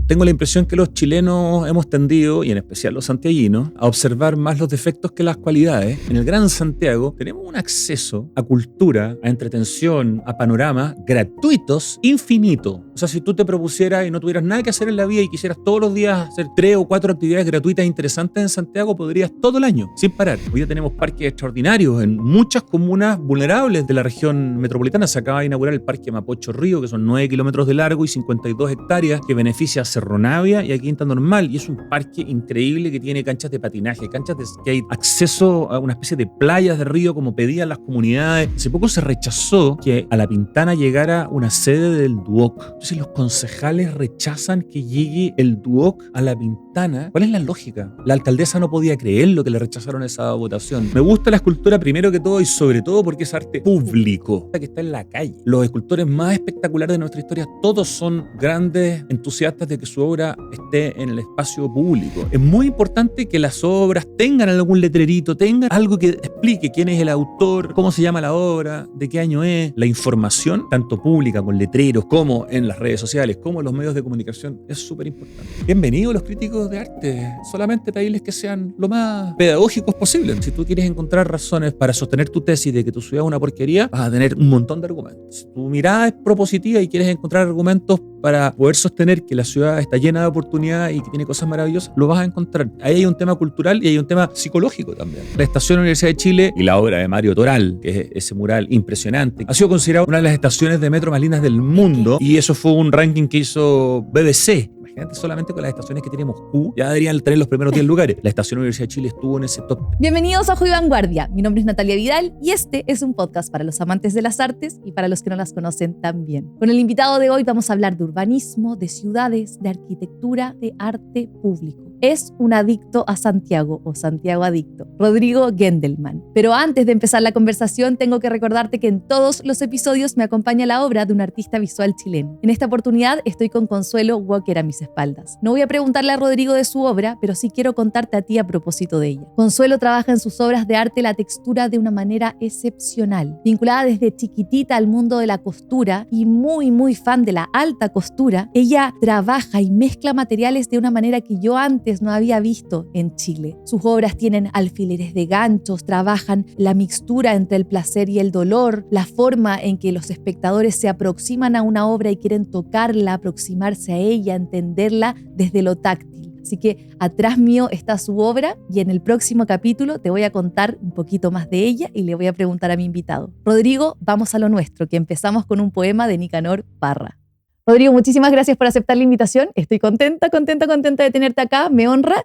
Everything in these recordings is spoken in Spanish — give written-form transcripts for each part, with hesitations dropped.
Tengo la impresión que los chilenos hemos tendido, y en especial los santiaguinos, a observar más los defectos que las cualidades. En el Gran Santiago tenemos un acceso a cultura, a entretención, a panoramas gratuitos infinito. O sea, si tú te propusieras y no tuvieras nada que hacer en la vida y quisieras todos los días hacer 3 o 4 actividades gratuitas interesantes en Santiago, podrías todo el año, sin parar. Hoy ya tenemos parques extraordinarios en muchas comunas vulnerables de la región metropolitana. Se acaba de inaugurar el Parque Mapocho Río, que son 9 kilómetros de largo y 52 hectáreas, que beneficia a Cerro Navia y a Quinta Normal. Y es un parque increíble que tiene canchas de patinaje, canchas de skate, acceso a una especie de playas de río como pedían las comunidades. Hace poco se rechazó que a La Pintana llegara una sede del Duoc. Entonces los concejales rechazan que llegue el Duoc a La Pintana. ¿Cuál es la lógica? La alcaldesa no podía creer lo que le rechazaron esa votación. Me gusta la escultura primero que todo y sobre todo porque es arte público, que está en la calle. Los escultores más espectaculares de nuestra historia, todos son grandes entusiastas de que su obra esté en el espacio público. Es muy importante que las obras tengan algún letrerito, tengan algo que explique quién es el autor, cómo se llama la obra, de qué año es. La información, tanto pública con letreros como en las redes sociales, como en los medios de comunicación, es súper importante. Bienvenidos los críticos de arte. Solamente pedirles que sean lo más pedagógicos posible. Si tú quieres encontrar razones para sostener tu tesis de que tu ciudad es una porquería, vas a tener un montón de argumentos. Si tu mirada es propositiva y quieres encontrar argumentos para poder sostener que la ciudad está llena de oportunidades y que tiene cosas maravillosas, lo vas a encontrar. Ahí hay un tema cultural y hay un tema psicológico también. La Estación Universidad de Chile y la obra de Mario Toral, que es ese mural impresionante, ha sido considerado una de las estaciones de metro más lindas del mundo, y eso fue un ranking que hizo BBC. Imagínate, solamente con las estaciones que tiene Moscú ya deberían tener los primeros 10 lugares. La Estación Universidad de Chile estuvo en ese top. Bienvenidos a Ojo y Vanguardia. Mi nombre es Natalia Vidal y este es un podcast para los amantes de las artes y para los que no las conocen también. Con el invitado de hoy vamos a hablar de urbanismo, de ciudades, de arquitectura, de arte público. Es un adicto a Santiago, o Santiago adicto, Rodrigo Gendelman. Pero antes de empezar la conversación, tengo que recordarte que en todos los episodios me acompaña la obra de un artista visual chileno. En esta oportunidad estoy con Consuelo Walker a mis espaldas. No voy a preguntarle a Rodrigo de su obra, pero sí quiero contarte a ti a propósito de ella. Consuelo trabaja en sus obras de arte la textura de una manera excepcional. Vinculada desde chiquitita al mundo de la costura y muy fan de la alta costura, ella trabaja y mezcla materiales de una manera que yo antes no había visto en Chile. Sus obras tienen alfileres de ganchos, trabajan la mixtura entre el placer y el dolor, la forma en que los espectadores se aproximan a una obra y quieren tocarla, aproximarse a ella, entenderla desde lo táctil. Así que atrás mío está su obra y en el próximo capítulo te voy a contar un poquito más de ella y le voy a preguntar a mi invitado. Rodrigo, vamos a lo nuestro, que empezamos con un poema de Nicanor Parra. Rodrigo, muchísimas gracias por aceptar la invitación. Estoy contenta de tenerte acá, me honra.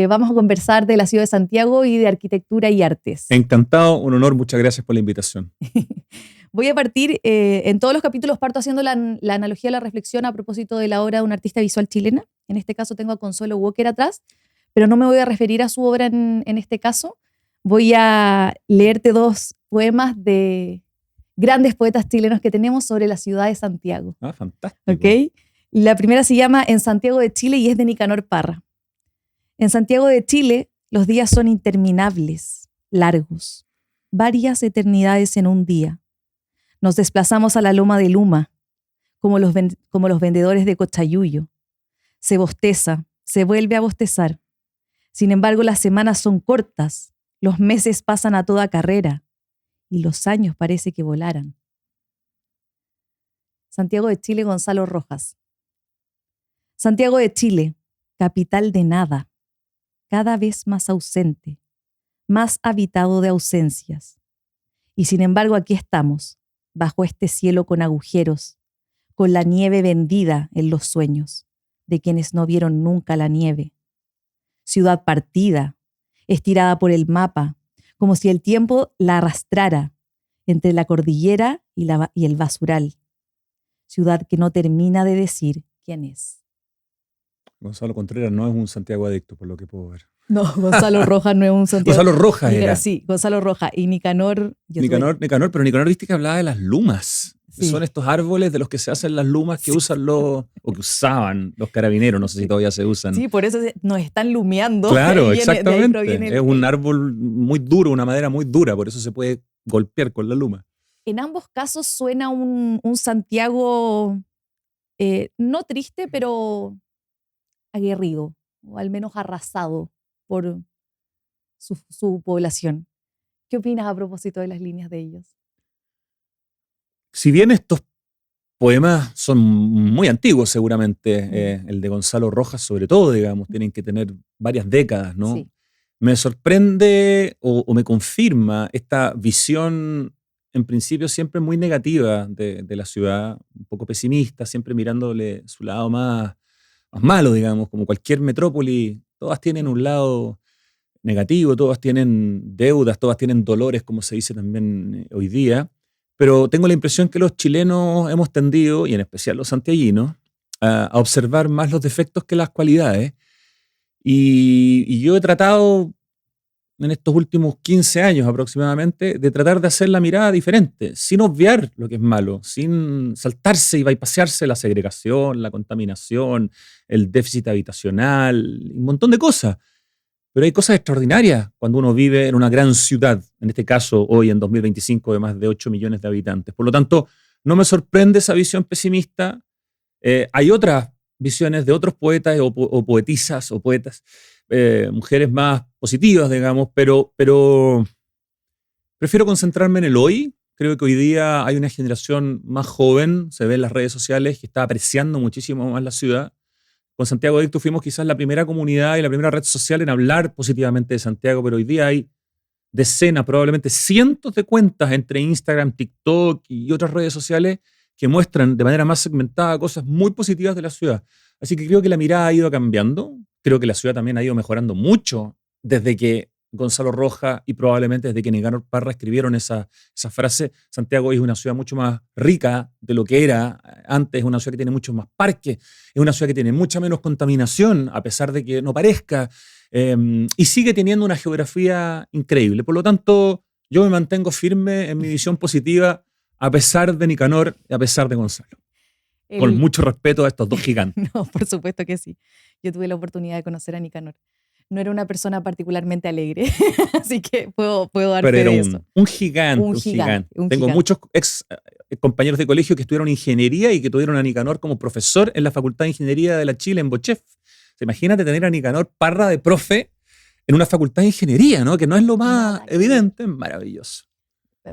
Vamos a conversar de la ciudad de Santiago y de arquitectura y artes. Encantado, un honor, muchas gracias por la invitación. Voy a partir, en todos los capítulos parto haciendo la analogía, la reflexión a propósito de la obra de una artista visual chilena. En este caso tengo a Consuelo Walker atrás, pero no me voy a referir a su obra en este caso. Voy a leerte 2 poemas de grandes poetas chilenos que tenemos sobre la ciudad de Santiago. Ah, fantástico. ¿Okay? La primera se llama En Santiago de Chile y es de Nicanor Parra. En Santiago de Chile los días son interminables, largos, varias eternidades en un día. Nos desplazamos a la loma de Luma, como los vendedores de Cochayuyo. Se bosteza, se vuelve a bostezar. Sin embargo, las semanas son cortas, los meses pasan a toda carrera y los años parece que volaran. Santiago de Chile, Gonzalo Rojas. Santiago de Chile, capital de nada, cada vez más ausente, más habitado de ausencias. Y sin embargo aquí estamos, bajo este cielo con agujeros, con la nieve vendida en los sueños de quienes no vieron nunca la nieve. Ciudad partida, estirada por el mapa, como si el tiempo la arrastrara entre la cordillera y el basural. Ciudad que no termina de decir quién es. Gonzalo Contreras no es un Santiago adicto, por lo que puedo ver. No, Gonzalo Rojas no es un Santiago. Gonzalo Rojas era. Sí, Gonzalo Rojas. Y Nicanor... Pero Nicanor viste que hablaba de las lumas. Sí. Son estos árboles de los que se hacen las lumas que usan o que usaban los carabineros, no sé si todavía se usan. Sí, por eso nos están lumeando. Claro, exactamente. Es un árbol muy duro, una madera muy dura, por eso se puede golpear con la luma. En ambos casos suena un Santiago no triste, pero aguerrido, o al menos arrasado por su población. ¿Qué opinas a propósito de las líneas de ellos? Si bien estos poemas son muy antiguos seguramente, el de Gonzalo Rojas sobre todo, digamos, tienen que tener varias décadas, ¿no? Sí. Me sorprende o me confirma esta visión, en principio siempre muy negativa de la ciudad, un poco pesimista, siempre mirándole su lado más malo, digamos, como cualquier metrópoli, todas tienen un lado negativo, todas tienen deudas, todas tienen dolores, como se dice también hoy día, pero tengo la impresión que los chilenos hemos tendido, y en especial los santiaguinos, a observar más los defectos que las cualidades, y yo he tratado en estos últimos 15 años aproximadamente de tratar de hacer la mirada diferente, sin obviar lo que es malo, sin saltarse y bypasearse la segregación, la contaminación, el déficit habitacional, un montón de cosas. Pero hay cosas extraordinarias cuando uno vive en una gran ciudad, en este caso hoy en 2025 de más de 8 millones de habitantes. Por lo tanto, no me sorprende esa visión pesimista. Hay otras visiones de otros poetas o poetisas o poetas, mujeres más positivas, digamos, pero prefiero concentrarme en el hoy. Creo que hoy día hay una generación más joven, se ve en las redes sociales, que está apreciando muchísimo más la ciudad. Con Santiago Adicto fuimos quizás la primera comunidad y la primera red social en hablar positivamente de Santiago, pero hoy día hay decenas, probablemente cientos de cuentas entre Instagram, TikTok y otras redes sociales que muestran de manera más segmentada cosas muy positivas de la ciudad. Así que creo que la mirada ha ido cambiando. Creo que la ciudad también ha ido mejorando mucho desde que Gonzalo Rojas y probablemente desde que Nicanor Parra escribieron esa frase. Santiago hoy es una ciudad mucho más rica de lo que era antes, es una ciudad que tiene muchos más parques, es una ciudad que tiene mucha menos contaminación, a pesar de que no parezca, y sigue teniendo una geografía increíble. Por lo tanto, yo me mantengo firme en mi visión positiva a pesar de Nicanor y a pesar de Gonzalo. Con mucho respeto a estos dos gigantes. No, por supuesto que sí. Yo tuve la oportunidad de conocer a Nicanor. No era una persona particularmente alegre, así que puedo dar fe de eso. Un gigante, un gigante. Tengo muchos ex compañeros de colegio que estudiaron ingeniería y que tuvieron a Nicanor como profesor en la Facultad de Ingeniería de la Chile, en Bochef. Imagínate tener a Nicanor Parra de profe en una facultad de ingeniería, ¿no? Que no es lo más evidente, maravilloso.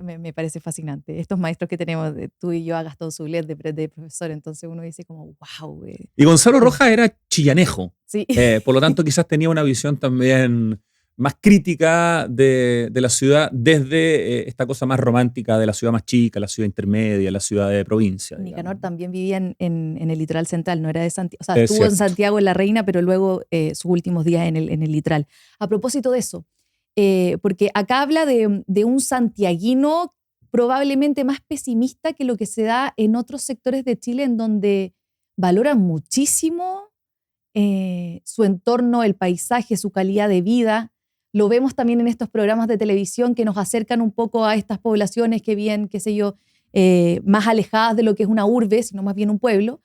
Me parece fascinante. Estos maestros que tenemos, tú y yo, a Gastón Soulet de profesor, entonces uno dice como, wow. Y Gonzalo Rojas era chillanejo. Sí. Por lo tanto, quizás tenía una visión también más crítica de la ciudad desde esta cosa más romántica de la ciudad más chica, la ciudad intermedia, la ciudad de provincia. Nicanor también vivía en el litoral central, no era de Santiago. O sea, estuvo en Santiago, en La Reina, pero luego sus últimos días en el litoral. A propósito de eso, porque acá habla de un santiaguino probablemente más pesimista que lo que se da en otros sectores de Chile, en donde valoran muchísimo su entorno, el paisaje, su calidad de vida. Lo vemos también en estos programas de televisión que nos acercan un poco a estas poblaciones que viven, qué sé yo, más alejadas de lo que es una urbe, sino más bien un pueblo.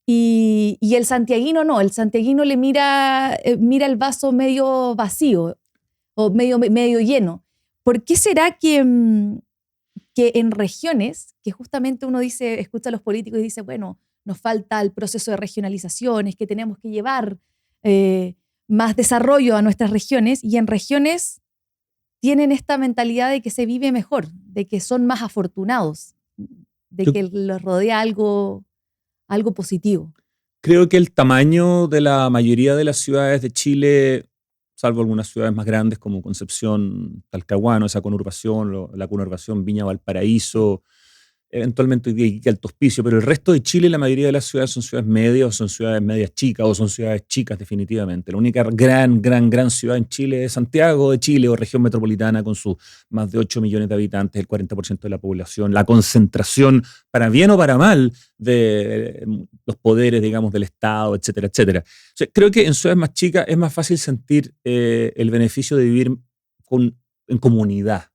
Y el santiaguino no, el santiaguino le mira el vaso medio vacío o medio lleno. ¿Por qué será que en regiones, que justamente uno dice, escucha a los políticos y dice, bueno, nos falta el proceso de regionalización, es que tenemos que llevar más desarrollo a nuestras regiones, y en regiones tienen esta mentalidad de que se vive mejor, de que son más afortunados, de que los rodea algo positivo? Creo que el tamaño de la mayoría de las ciudades de Chile, salvo algunas ciudades más grandes como Concepción, Talcahuano, esa conurbación, la conurbación Viña Valparaíso, eventualmente hoy día Iquique, Alto Hospicio, pero el resto de Chile, la mayoría de las ciudades son ciudades medias o son ciudades medias chicas o son ciudades chicas definitivamente. La única gran ciudad en Chile es Santiago de Chile o región metropolitana con sus más de 8 millones de habitantes, el 40% de la población, la concentración, para bien o para mal, de los poderes, digamos, del Estado, etcétera, etcétera. O sea, creo que en ciudades más chicas es más fácil sentir el beneficio de vivir en comunidad,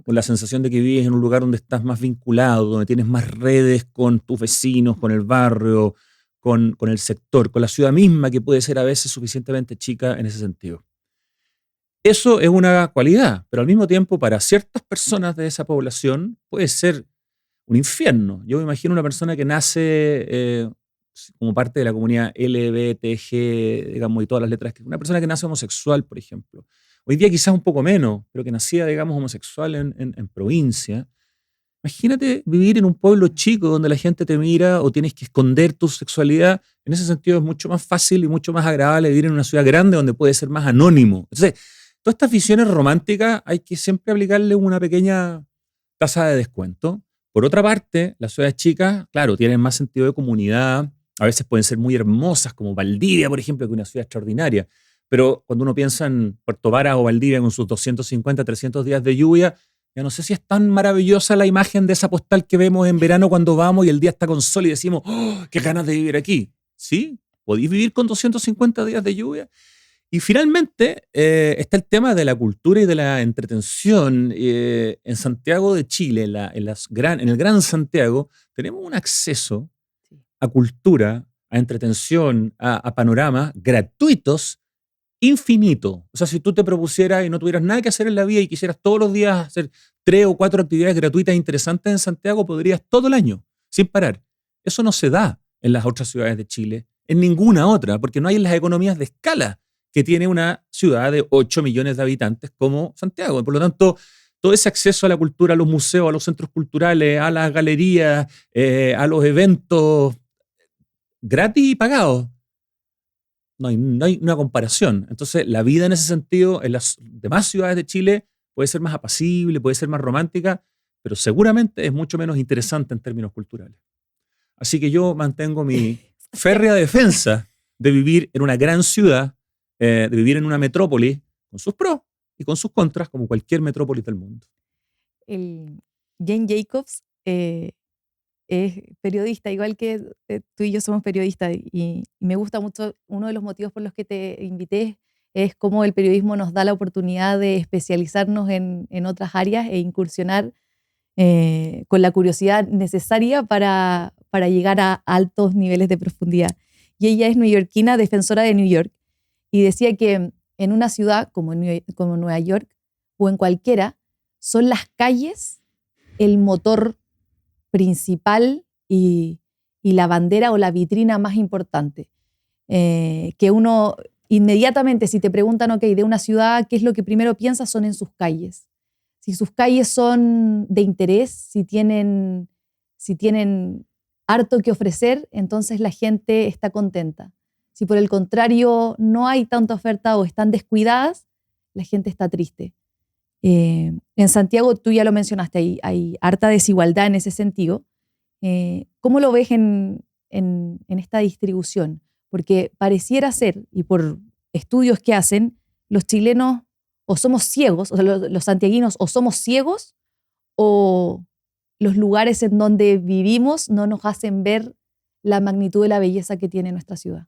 con la sensación de que vives en un lugar donde estás más vinculado, donde tienes más redes con tus vecinos, con el barrio, con el sector, con la ciudad misma, que puede ser a veces suficientemente chica en ese sentido. Eso es una cualidad, pero al mismo tiempo para ciertas personas de esa población puede ser un infierno. Yo me imagino una persona que nace como parte de la comunidad LGBTG, digamos, y todas las letras, una persona que nace homosexual, por ejemplo, hoy día quizás un poco menos, pero que nacía, digamos, homosexual en provincia. Imagínate vivir en un pueblo chico donde la gente te mira o tienes que esconder tu sexualidad. En ese sentido es mucho más fácil y mucho más agradable vivir en una ciudad grande donde puede ser más anónimo. Entonces, todas estas visiones románticas hay que siempre aplicarle una pequeña tasa de descuento. Por otra parte, las ciudades chicas, claro, tienen más sentido de comunidad. A veces pueden ser muy hermosas, como Valdivia, por ejemplo, que es una ciudad extraordinaria. Pero cuando uno piensa en Puerto Varas o Valdivia con sus 250, 300 días de lluvia, ya no sé si es tan maravillosa la imagen de esa postal que vemos en verano cuando vamos y el día está con sol y decimos, ¡oh, qué ganas de vivir aquí! ¿Sí? ¿Podéis vivir con 250 días de lluvia? Y finalmente está el tema de la cultura y de la entretención. En Santiago de Chile, en el Gran Santiago, tenemos un acceso a cultura, a entretención, a panoramas gratuitos infinito. O sea, si tú te propusieras y no tuvieras nada que hacer en la vida y quisieras todos los días hacer 3 o 4 actividades gratuitas e interesantes en Santiago, podrías todo el año, sin parar. Eso no se da en las otras ciudades de Chile, en ninguna otra, porque no hay las economías de escala que tiene una ciudad de 8 millones de habitantes como Santiago. Por lo tanto, todo ese acceso a la cultura, a los museos, a los centros culturales, a las galerías, a los eventos gratis y pagados, no hay una comparación. Entonces, la vida en ese sentido en las demás ciudades de Chile puede ser más apacible, puede ser más romántica, pero seguramente es mucho menos interesante en términos culturales. Así que yo mantengo mi férrea defensa de vivir en una gran ciudad, de vivir en una metrópoli, con sus pros y con sus contras, como cualquier metrópoli del mundo. Jane Jacobs es periodista, igual que tú y yo somos periodistas, y me gusta mucho, uno de los motivos por los que te invité es cómo el periodismo nos da la oportunidad de especializarnos en otras áreas e incursionar con la curiosidad necesaria para llegar a altos niveles de profundidad. Y ella es neoyorquina, defensora de New York, y decía que en una ciudad como Nueva York o en cualquiera, son las calles el motor principal y la bandera o la vitrina más importante. Que uno inmediatamente, si te preguntan, ok, de una ciudad, ¿qué es lo que primero piensas? Son en sus calles. Si sus calles son de interés, si tienen harto que ofrecer, entonces la gente está contenta. Si por el contrario no hay tanta oferta o están descuidadas, la gente está triste. En Santiago, tú ya lo mencionaste, hay harta desigualdad en ese sentido. ¿Cómo lo ves en esta distribución? Porque pareciera ser, y por estudios que hacen, los chilenos o somos ciegos, o sea, los santiaguinos o somos ciegos, o los lugares en donde vivimos no nos hacen ver la magnitud de la belleza que tiene nuestra ciudad.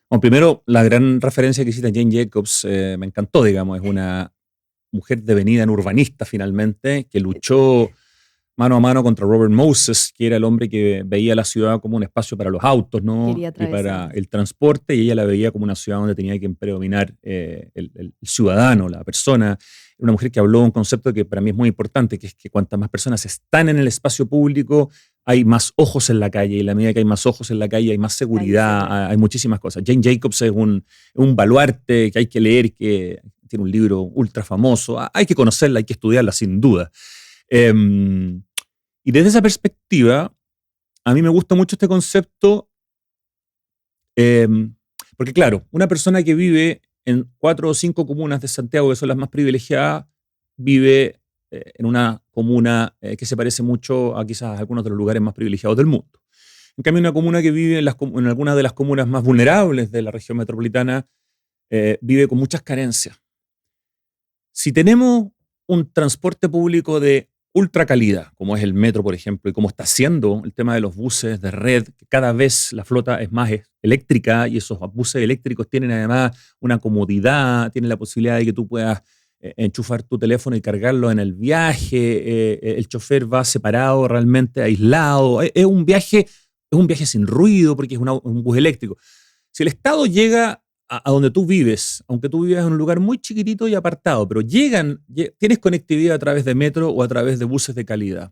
Bueno, primero, la gran referencia que hiciste a Jane Jacobs me encantó, digamos, es una mujer devenida en urbanista finalmente, que luchó mano a mano contra Robert Moses, que era el hombre que veía la ciudad como un espacio para los autos, ¿no? Y para el transporte, y ella la veía como una ciudad donde tenía que predominar el ciudadano, la persona. Una mujer que habló de un concepto que para mí es muy importante, que es que cuantas más personas están en el espacio público, hay más ojos en la calle, y a la medida que hay más ojos en la calle hay más seguridad, hay muchísimas cosas. Jane Jacobs es un baluarte que hay que leer, que tiene un libro ultra famoso, hay que conocerla, hay que estudiarla sin duda. Y desde esa perspectiva, a mí me gusta mucho este concepto, porque claro, una persona que vive en 4 o 5 comunas de Santiago, que son las más privilegiadas, vive en una comuna que se parece mucho a quizás algunos de los lugares más privilegiados del mundo. En cambio, una comuna que vive en algunas de las comunas más vulnerables de la región metropolitana vive con muchas carencias. Si tenemos un transporte público de ultra calidad, como es el metro, por ejemplo, y como está haciendo el tema de los buses de red, que cada vez la flota es más eléctrica y esos buses eléctricos tienen además una comodidad, tienen la posibilidad de que tú puedas enchufar tu teléfono y cargarlo en el viaje, el chofer va separado, realmente aislado, es un viaje sin ruido porque es un bus eléctrico. Si el Estado llega a donde tú vives, aunque tú vivas en un lugar muy chiquitito y apartado, pero tienes conectividad a través de metro o a través de buses de calidad.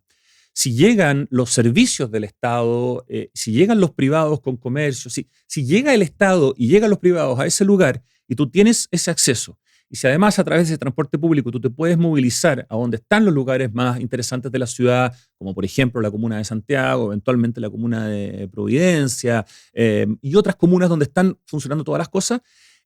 si llegan los servicios del Estado, si llegan los privados con comercio, si llega el Estado y llegan los privados a ese lugar y tú tienes ese acceso, y si además a través de transporte público tú te puedes movilizar a donde están los lugares más interesantes de la ciudad, como por ejemplo la comuna de Santiago, eventualmente la comuna de Providencia y otras comunas donde están funcionando todas las cosas,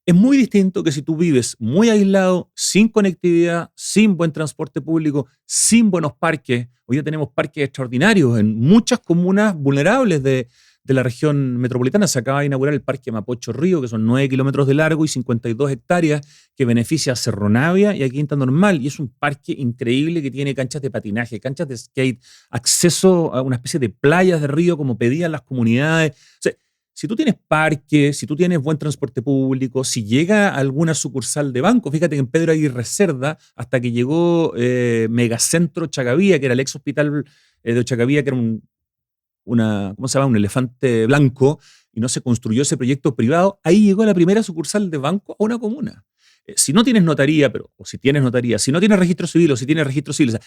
es muy distinto que si tú vives muy aislado, sin conectividad, sin buen transporte público, sin buenos parques. Hoy día tenemos parques extraordinarios en muchas comunas vulnerables de la región metropolitana. Se acaba de inaugurar el Parque Mapocho Río, que son 9 kilómetros de largo y 52 hectáreas, que beneficia a Cerro Navia y a Quinta Normal. Y es un parque increíble que tiene canchas de patinaje, canchas de skate, acceso a una especie de playas de río como pedían las comunidades. O sea, si tú tienes parque, si tú tienes buen transporte público, si llega alguna sucursal de banco, fíjate que en Pedro Aguirre Cerda, hasta que llegó Megacentro Chacavía, que era el ex hospital de Chacavía, que era ¿cómo se llama? Un elefante blanco, y no se construyó ese proyecto privado, ahí llegó la primera sucursal de banco a una comuna. Si no tienes notaría, o si tienes notaría, si no tienes registro civil o si tienes registro civil, o sea,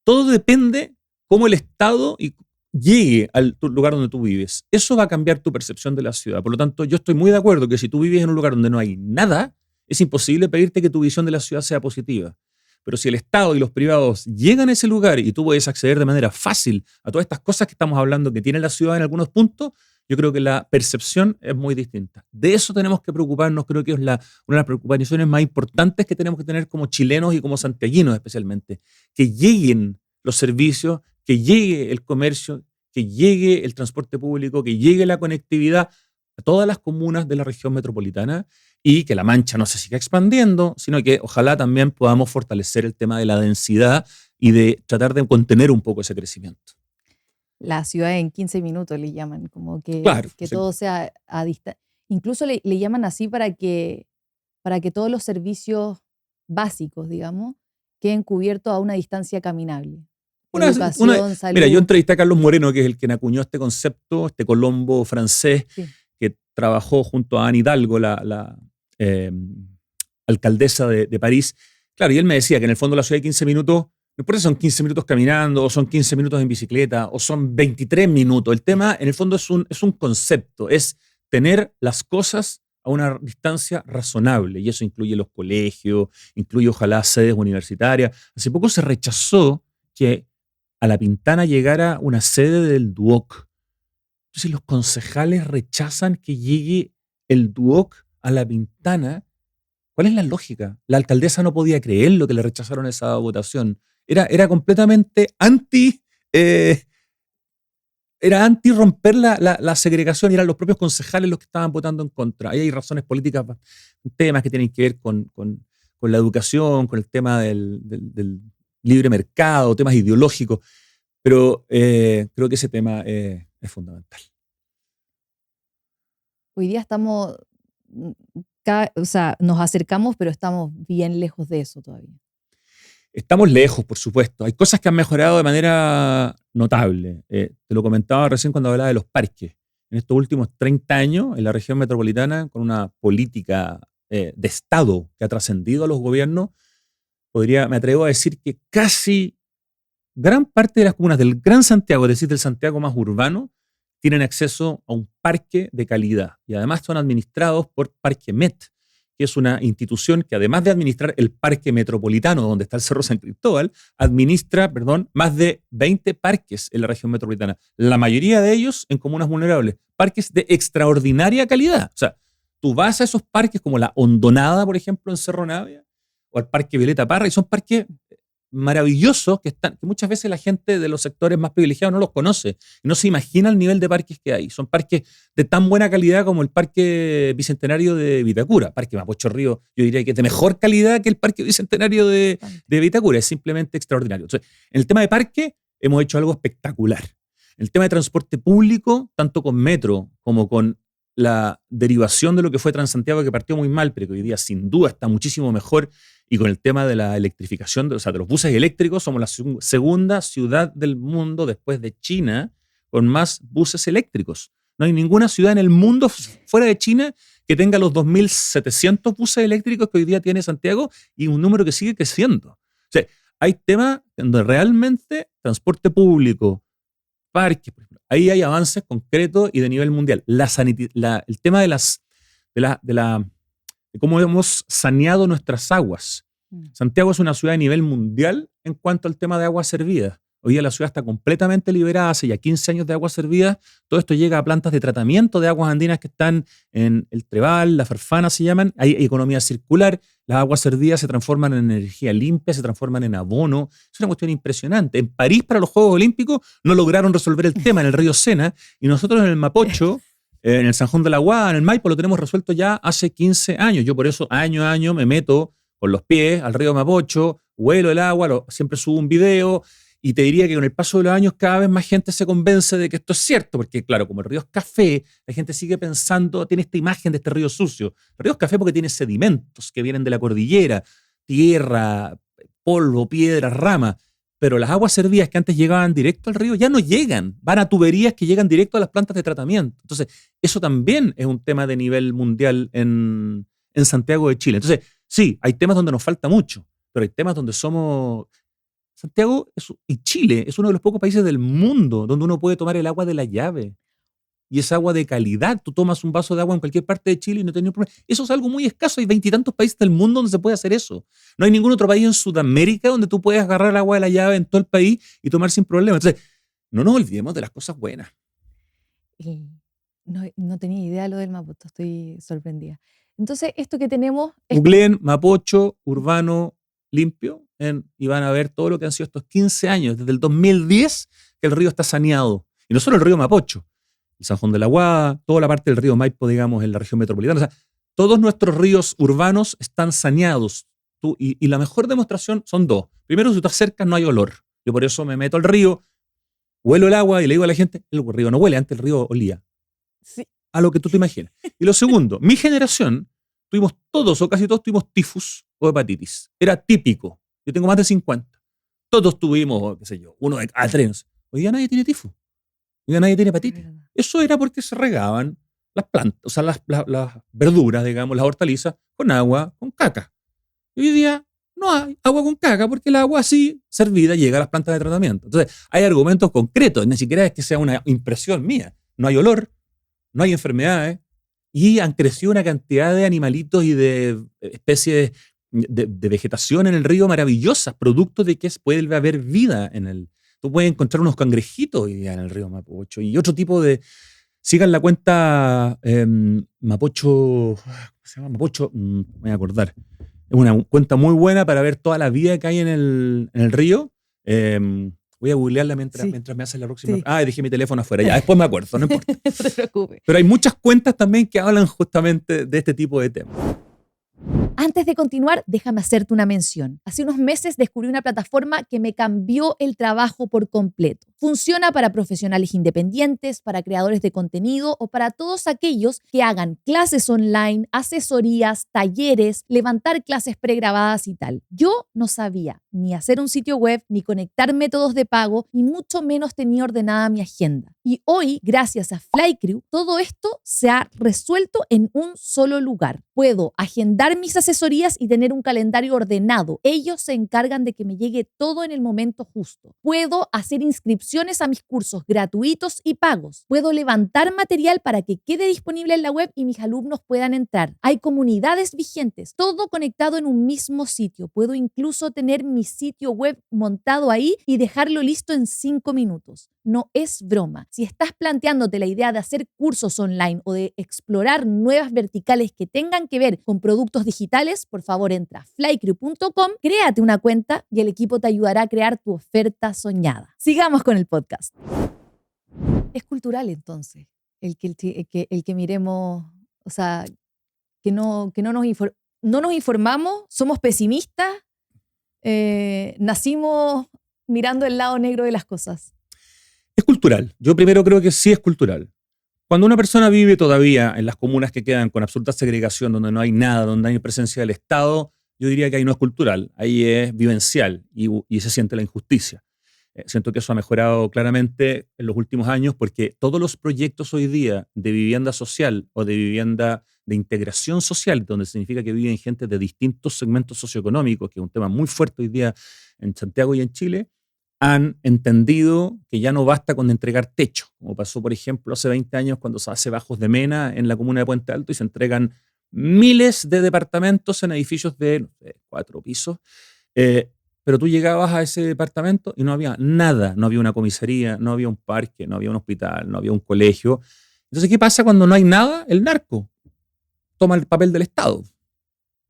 todo depende cómo el Estado llegue al lugar donde tú vives. Eso va a cambiar tu percepción de la ciudad. Por lo tanto, yo estoy muy de acuerdo que si tú vives en un lugar donde no hay nada, es imposible pedirte que tu visión de la ciudad sea positiva. Pero si el Estado y los privados llegan a ese lugar y tú puedes acceder de manera fácil a todas estas cosas que estamos hablando que tiene la ciudad en algunos puntos, yo creo que la percepción es muy distinta. De eso tenemos que preocuparnos, creo que es una de las preocupaciones más importantes que tenemos que tener como chilenos y como santiaguinos especialmente. Que lleguen los servicios, que llegue el comercio, que llegue el transporte público, que llegue la conectividad a todas las comunas de la región metropolitana y que la mancha no se siga expandiendo, sino que ojalá también podamos fortalecer el tema de la densidad y de tratar de contener un poco ese crecimiento. La ciudad en 15 minutos le llaman, como Claro, que sí. todo sea a distancia. Incluso le llaman así para que todos los servicios básicos, digamos, queden cubiertos a una distancia caminable. Educación, Mira, yo salud. entrevisté a Carlos Moreno, que es el que acuñó este concepto, este Colombo francés, Sí. que trabajó junto a Anne Hidalgo, la alcaldesa de París. Claro, y él me decía que en el fondo la ciudad de 15 minutos, no importa si son 15 minutos caminando, o son 15 minutos en bicicleta, o son 23 minutos. El tema, en el fondo, es un concepto, es tener las cosas a una distancia razonable, y eso incluye los colegios, incluye ojalá sedes universitarias. Hace poco se rechazó que a La Pintana llegara una sede del DUOC. Entonces los concejales rechazan que llegue el DUOC a La Pintana. ¿Cuál es la lógica? La alcaldesa no podía creer lo que le rechazaron esa votación. Era completamente era anti romper la segregación, y eran los propios concejales los que estaban votando en contra. Ahí hay razones políticas, temas que tienen que ver con la educación, con el tema del libre mercado, temas ideológicos, pero creo que ese tema es fundamental. Hoy día estamos, o sea, nos acercamos, pero estamos bien lejos de eso todavía. Estamos lejos, por supuesto. Hay cosas que han mejorado de manera notable. Te lo comentaba recién cuando hablaba de los parques. En estos últimos 30 años, en la región metropolitana, con una política de Estado que ha trascendido a los gobiernos, me atrevo a decir que casi gran parte de las comunas del Gran Santiago, es decir, del Santiago más urbano, tienen acceso a un parque de calidad. Y además son administrados por Parque Met, que es una institución que, además de administrar el parque metropolitano donde está el Cerro San Cristóbal, administra, más de 20 parques en la región metropolitana. La mayoría de ellos en comunas vulnerables. Parques de extraordinaria calidad. O sea, tú vas a esos parques como la Hondonada, por ejemplo, en Cerro Navia, o al Parque Violeta Parra, y son parques maravillosos que muchas veces la gente de los sectores más privilegiados no los conoce y no se imagina el nivel de parques que hay. Son parques de tan buena calidad como el Parque Bicentenario de Vitacura. Parque Mapocho Río, yo diría que es de mejor calidad que el Parque Bicentenario de Vitacura. Es simplemente extraordinario. Entonces, en el tema de parque hemos hecho algo espectacular. En el tema de transporte público, tanto con metro como con la derivación de lo que fue Transantiago, que partió muy mal, pero que hoy día sin duda está muchísimo mejor, y con el tema de la electrificación, de los buses eléctricos, somos la segunda ciudad del mundo después de China con más buses eléctricos. No hay ninguna ciudad en el mundo fuera de China que tenga los 2.700 buses eléctricos que hoy día tiene Santiago, y un número que sigue creciendo. O sea, hay temas donde realmente transporte público, parques. Por ejemplo. Ahí hay avances concretos y de nivel mundial. El tema de cómo hemos saneado nuestras aguas. Santiago es una ciudad a nivel mundial en cuanto al tema de aguas servidas. Hoy día la ciudad está completamente liberada, hace ya 15 años de aguas servidas. Todo esto llega a plantas de tratamiento de aguas andinas que están en el Trebal, la Farfana se llaman. Hay economía circular, las aguas servidas se transforman en energía limpia, se transforman en abono. Es una cuestión impresionante. En París, para los Juegos Olímpicos, no lograron resolver el tema en el río Sena, y nosotros en el Mapocho, en el San Juan de la Guada, en el Maipo, lo tenemos resuelto ya hace 15 años. Yo por eso año a año me meto con los pies al río Mapocho, huelo el agua, siempre subo un video. Y te diría que con el paso de los años cada vez más gente se convence de que esto es cierto, porque claro, como el río es café, la gente sigue pensando, tiene esta imagen de este río sucio. El río es café porque tiene sedimentos que vienen de la cordillera, tierra, polvo, piedra, rama, pero las aguas servidas que antes llegaban directo al río ya no llegan, van a tuberías que llegan directo a las plantas de tratamiento. Entonces, eso también es un tema de nivel mundial en Santiago de Chile. Entonces, sí, hay temas donde nos falta mucho, pero hay temas donde somos... Santiago y Chile es uno de los pocos países del mundo donde uno puede tomar el agua de la llave. Y es agua de calidad. Tú tomas un vaso de agua en cualquier parte de Chile y no tienes ningún problema. Eso es algo muy escaso. Hay 20 y tantos países del mundo donde se puede hacer eso. No hay ningún otro país en Sudamérica donde tú puedas agarrar el agua de la llave en todo el país y tomar sin problema. Entonces, no nos olvidemos de las cosas buenas. No tenía idea lo del Mapocho, estoy sorprendida. Entonces, esto que tenemos... Googleen Mapocho urbano limpio y van a ver todo lo que han sido estos 15 años, desde el 2010 que el río está saneado. Y no solo el río Mapocho, el San Juan de la Guada, toda la parte del río Maipo, digamos, en la región metropolitana. O sea, todos nuestros ríos urbanos están saneados. Y la mejor demostración son dos. Primero, si tú te acercas no hay olor. Yo por eso me meto al río, huelo el agua y le digo a la gente, el río no huele, antes el río olía. Sí. A lo que tú te imaginas. Y lo segundo, mi generación, tuvimos todos o casi todos tuvimos tifus o hepatitis. Era típico. Yo tengo más de 50. Todos tuvimos, qué sé yo, uno de cada tres. Hoy día nadie tiene tifus. Hoy día nadie tiene hepatitis. Eso era porque se regaban las plantas, o sea, las verduras, digamos, las hortalizas, con agua, con caca. Y hoy día no hay agua con caca porque el agua así servida llega a las plantas de tratamiento. Entonces, hay argumentos concretos. Ni siquiera es que sea una impresión mía. No hay olor, no hay enfermedades, y han crecido una cantidad de animalitos y de especies de vegetación en el río maravillosas, producto de que puede haber vida en el... Tú puedes encontrar unos cangrejitos hoy día en el río Mapocho y otro tipo de... Sigan la cuenta Mapocho... ¿Cómo se llama? Mapocho... me voy a acordar. Es una cuenta muy buena para ver toda la vida que hay en el río. Voy a googlearla mientras me haces la próxima. Sí. Dejé mi teléfono afuera. Ya, después me acuerdo, no importa. No te preocupes. Pero hay muchas cuentas también que hablan justamente de este tipo de temas. Antes de continuar, déjame hacerte una mención. Hace unos meses descubrí una plataforma que me cambió el trabajo por completo. Funciona para profesionales independientes, para creadores de contenido o para todos aquellos que hagan clases online, asesorías, talleres, levantar clases pregrabadas y tal. Yo no sabía ni hacer un sitio web, ni conectar métodos de pago, y mucho menos tenía ordenada mi agenda. Y hoy, gracias a Flycrew, todo esto se ha resuelto en un solo lugar. Puedo agendar mis asesorías y tener un calendario ordenado. Ellos se encargan de que me llegue todo en el momento justo. Puedo hacer inscripciones a mis cursos gratuitos y pagos. Puedo levantar material para que quede disponible en la web y mis alumnos puedan entrar. Hay comunidades vigentes, todo conectado en un mismo sitio. Puedo incluso tener mi sitio web montado ahí y dejarlo listo en 5 minutos. No es broma. Si estás planteándote la idea de hacer cursos online o de explorar nuevas verticales que tengan que ver con productos digitales, por favor entra a flycrew.com, créate una cuenta y el equipo te ayudará a crear tu oferta soñada. Sigamos con el podcast. Es cultural entonces el que miremos, o sea, que no nos informamos, somos pesimistas, nacimos mirando el lado negro de las cosas. Es cultural. Yo primero creo que sí es cultural. Cuando una persona vive todavía en las comunas que quedan con absoluta segregación, donde no hay nada, donde hay presencia del Estado, yo diría que ahí no es cultural, ahí es vivencial y se siente la injusticia. Siento que eso ha mejorado claramente en los últimos años porque todos los proyectos hoy día de vivienda social o de vivienda de integración social, donde significa que viven gente de distintos segmentos socioeconómicos, que es un tema muy fuerte hoy día en Santiago y en Chile, han entendido que ya no basta con entregar techo, como pasó, por ejemplo, hace 20 años cuando se hace Bajos de Mena en la comuna de Puente Alto y se entregan miles de departamentos en edificios de, no sé, 4 pisos. Pero tú llegabas a ese departamento y no había nada, no había una comisaría, no había un parque, no había un hospital, no había un colegio. Entonces, ¿qué pasa cuando no hay nada? El narco toma el papel del Estado.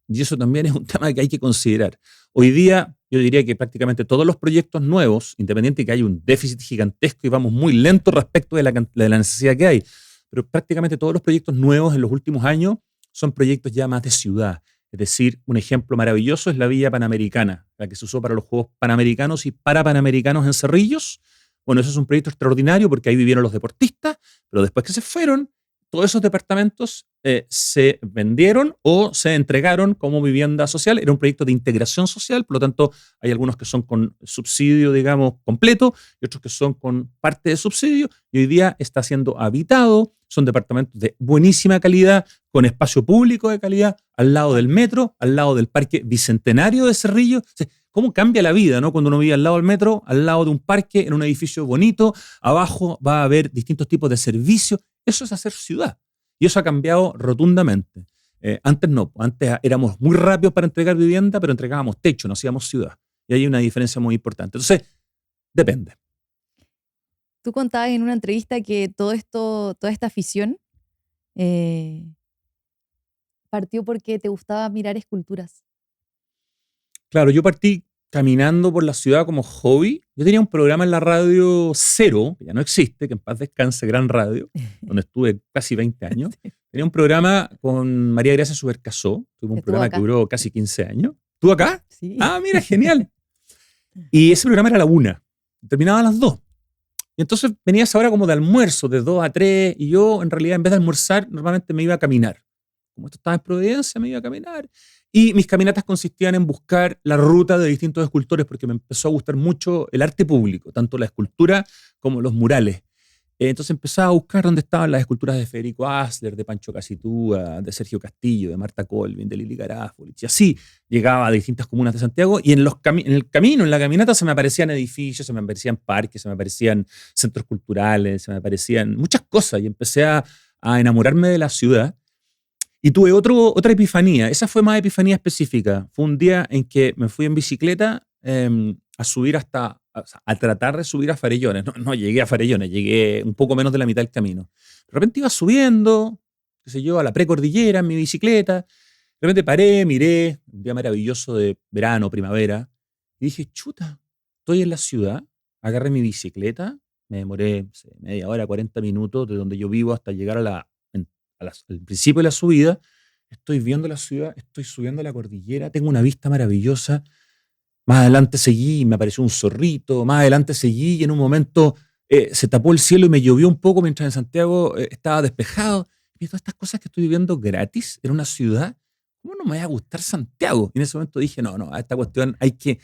Y eso también es un tema que hay que considerar. Hoy día, yo diría que prácticamente todos los proyectos nuevos, independiente de que hay un déficit gigantesco y vamos muy lento respecto de la necesidad que hay, pero prácticamente todos los proyectos nuevos en los últimos años son proyectos ya más de ciudad. Es decir, un ejemplo maravilloso es la Villa Panamericana, la que se usó para los Juegos Panamericanos y para Panamericanos en Cerrillos. Bueno, eso es un proyecto extraordinario porque ahí vivieron los deportistas, pero después que se fueron, todos esos departamentos se vendieron o se entregaron como vivienda social. Era un proyecto de integración social, por lo tanto, hay algunos que son con subsidio, digamos, completo y otros que son con parte de subsidio. Y hoy día está siendo habitado. Son departamentos de buenísima calidad, con espacio público de calidad, al lado del metro, al lado del Parque Bicentenario de Cerrillo. O sea, ¿cómo cambia la vida, ¿no? Cuando uno vive al lado del metro, al lado de un parque, en un edificio bonito, abajo va a haber distintos tipos de servicios. Eso es hacer ciudad. Y eso ha cambiado rotundamente. Antes no, antes éramos muy rápidos para entregar vivienda, pero entregábamos techo, no hacíamos ciudad. Y hay una diferencia muy importante. Entonces, depende. Tú contabas en una entrevista que toda esta afición partió porque te gustaba mirar esculturas. Claro, yo partí caminando por la ciudad como hobby. Yo tenía un programa en la radio Cero, que ya no existe, que en paz descanse, gran radio, donde estuve casi 20 años. Tenía un programa con María Gracia Subercasó. Tuve un programa que duró casi 15 años. ¿Tú acá? Sí. Ah, mira, genial. Y ese programa era a la 1. Terminaba a las 2. Y entonces venía esa hora como de almuerzo, de 2 a 3, y yo en realidad en vez de almorzar normalmente me iba a caminar. Como esto estaba en Providencia, me iba a caminar. Y mis caminatas consistían en buscar la ruta de distintos escultores porque me empezó a gustar mucho el arte público, tanto la escultura como los murales. Entonces empezaba a buscar dónde estaban las esculturas de Federico Asler, de Pancho Casitúa, de Sergio Castillo, de Marta Colvin, de Lili Garafoli. Y así llegaba a distintas comunas de Santiago y en el camino, en la caminata, se me aparecían edificios, se me aparecían parques, se me aparecían centros culturales, se me aparecían muchas cosas y empecé a enamorarme de la ciudad. Y tuve otra epifanía. Esa fue más epifanía específica. Fue un día en que me fui en bicicleta a subir a tratar de subir a Farellones. No llegué a Farellones, llegué un poco menos de la mitad del camino. De repente iba subiendo, qué sé yo, a la precordillera en mi bicicleta. De repente paré, miré, un día maravilloso de verano, primavera, y dije, chuta, estoy en la ciudad, agarré mi bicicleta, me demoré, no sé, media hora, 40 minutos de donde yo vivo hasta llegar al principio de la subida. Estoy viendo la ciudad, estoy subiendo la cordillera, tengo una vista maravillosa. Más adelante seguí y me apareció un zorrito, más adelante seguí y en un momento se tapó el cielo y me llovió un poco mientras en Santiago estaba despejado. Y todas estas cosas que estoy viviendo gratis en una ciudad, ¿cómo no me va a gustar Santiago? Y en ese momento dije, no, a esta cuestión hay que